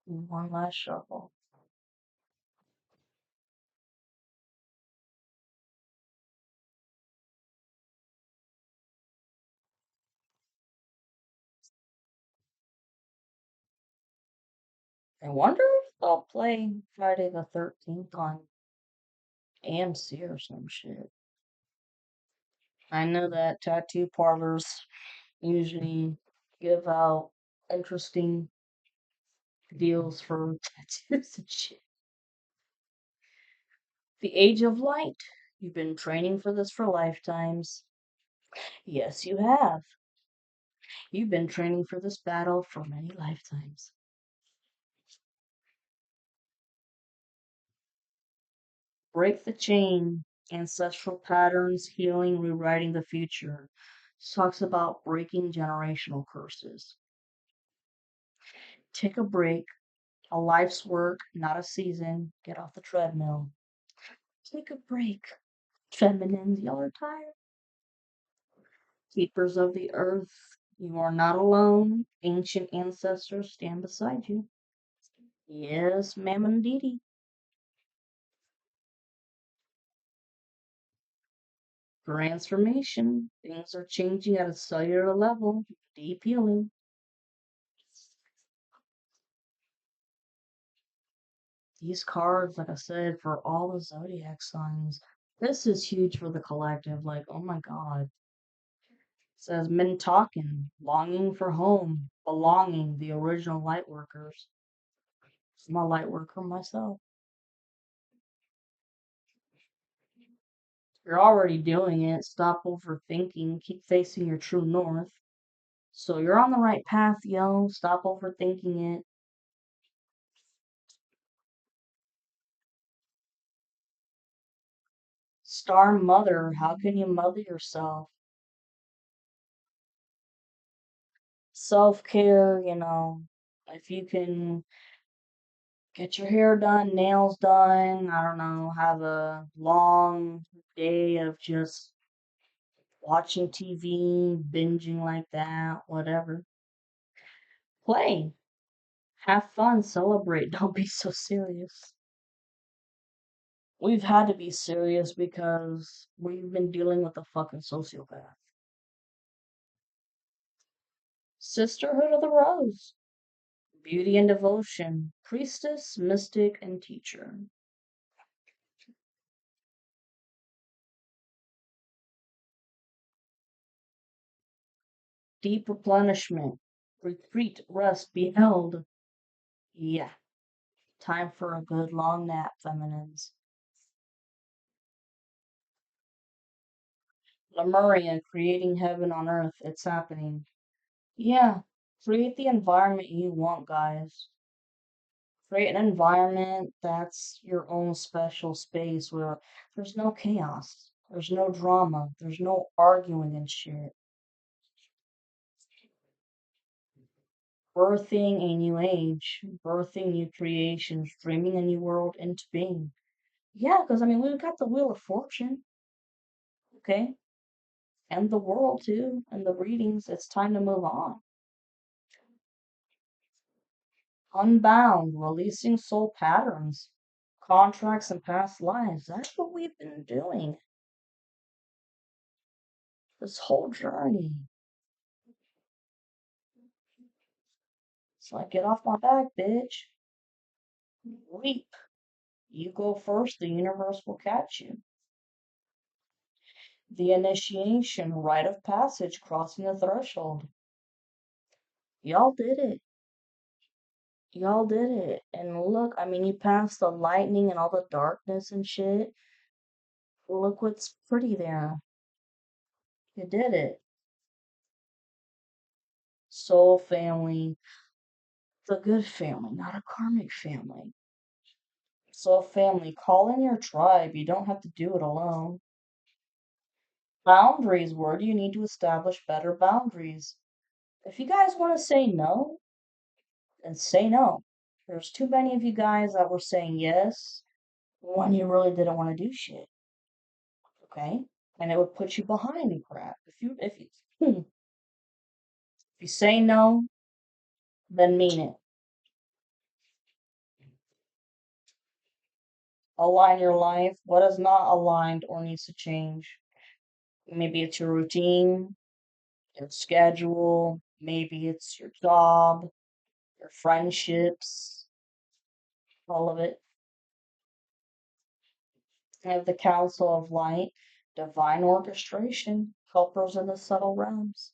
One last shuffle. I wonder if they'll play Friday the 13th on AMC or some shit. I know that tattoo parlors usually give out interesting deals for tattoos and shit. The Age of Light. You've been training for this for lifetimes. Yes, you have. You've been training for this battle for many lifetimes. Break the chain. Ancestral patterns, healing, rewriting the future. This talks about breaking generational curses. Take a break. A life's work, not a season. Get off the treadmill. Take a break. Feminines, y'all are tired. Keepers of the earth, you are not alone. Ancient ancestors stand beside you. Yes, ma'am indeedy. Transformation. Things are changing at a cellular level. Deep healing. These cards, like I said, for all the zodiac signs. This is huge for the collective. Like, oh my God. It says men talking, longing for home, belonging, the original light workers. I'm a light worker myself. You're already doing it. Stop overthinking. Keep facing your true north. So you're on the right path, yo. Stop overthinking it. Star mother, how can you mother yourself? Self care, if you can get your hair done, nails done, I don't know, have a long day of just watching TV, binging like that, whatever. Play, have fun, celebrate, don't be so serious. We've had to be serious because we've been dealing with a fucking sociopath. Sisterhood of the Rose. Beauty and devotion. Priestess, mystic, and teacher. Deep replenishment. Retreat, rest, be held. Yeah, time for a good long nap, feminines. Lemuria, creating heaven on earth. It's happening. Yeah, create the environment you want, guys. Create an environment that's your own special space where there's no chaos, there's no drama, there's no arguing and shit. Birthing a new age, birthing new creations, dreaming a new world into being. Yeah, because I mean, we've got the Wheel of Fortune, okay? And the world too, and the readings. It's time to move on. Unbound, releasing soul patterns, contracts, and past lives. That's what we've been doing this whole journey. It's like, get off my back, bitch. Leap. You go first, the universe will catch you. The initiation, rite of passage, crossing the threshold. Y'all did it. Y'all did it. And look, I mean, you passed the lightning and all the darkness and shit. Look what's pretty there. You did it. Soul family, the good family, not a karmic family. Soul family, call in your tribe. You don't have to do it alone. Boundaries, where do you need to establish better boundaries? If you guys want to say no, then say no. There's too many of you guys that were saying yes when you really didn't want to do shit. Okay? And it would put you behind in crap. If you say no, then mean it. Align your life. What is not aligned or needs to change? Maybe it's your routine, your schedule, maybe it's your job, your friendships, all of it. I have the Council of Light, divine orchestration, helpers in the subtle realms.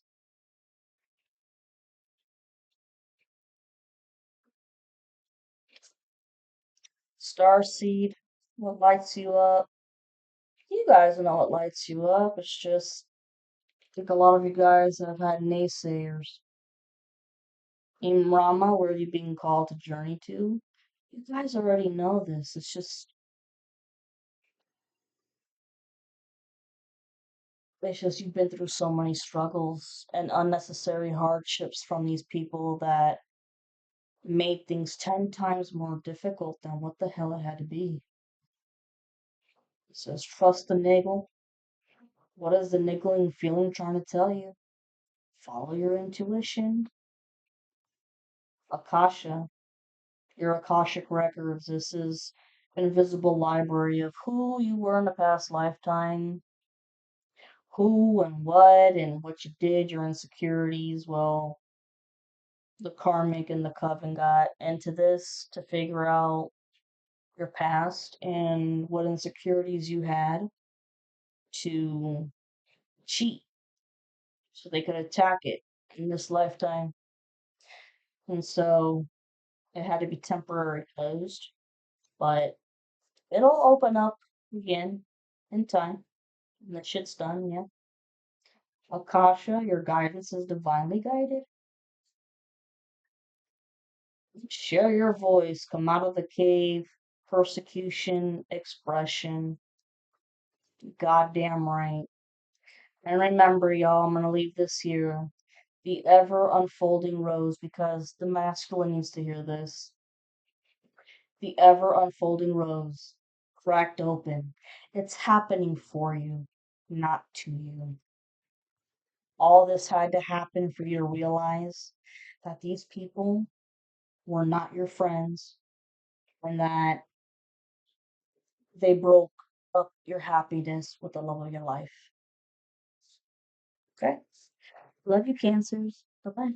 Starseed, what lights you up? You guys know what lights you up. It's just, I think a lot of you guys have had naysayers. In Rama, where are you being called to journey to? You guys already know this. It's just you've been through so many struggles and unnecessary hardships from these people that made things 10 times more difficult than what the hell it had to be. It says, trust the niggle. What is the niggling feeling trying to tell you? Follow your intuition. Akasha, your Akashic records. This is an invisible library of who you were in a past lifetime, who and what you did, your insecurities. Well, the karmic and the coven got into this to figure out your past and what insecurities you had to cheat so they could attack it in this lifetime. And so it had to be temporarily closed, but it'll open up again in time. And the shit's done, yeah. Akasha, your guidance is divinely guided. Share your voice, come out of the cave, persecution, expression. Goddamn right. And remember, y'all, I'm gonna leave this here. The ever unfolding rose, because the masculine needs to hear this. The ever unfolding rose, cracked open. It's happening for you, not to you. All this had to happen for you to realize that these people were not your friends and that they broke up your happiness with the love of your life. Okay? Love you, Cancers. Bye bye.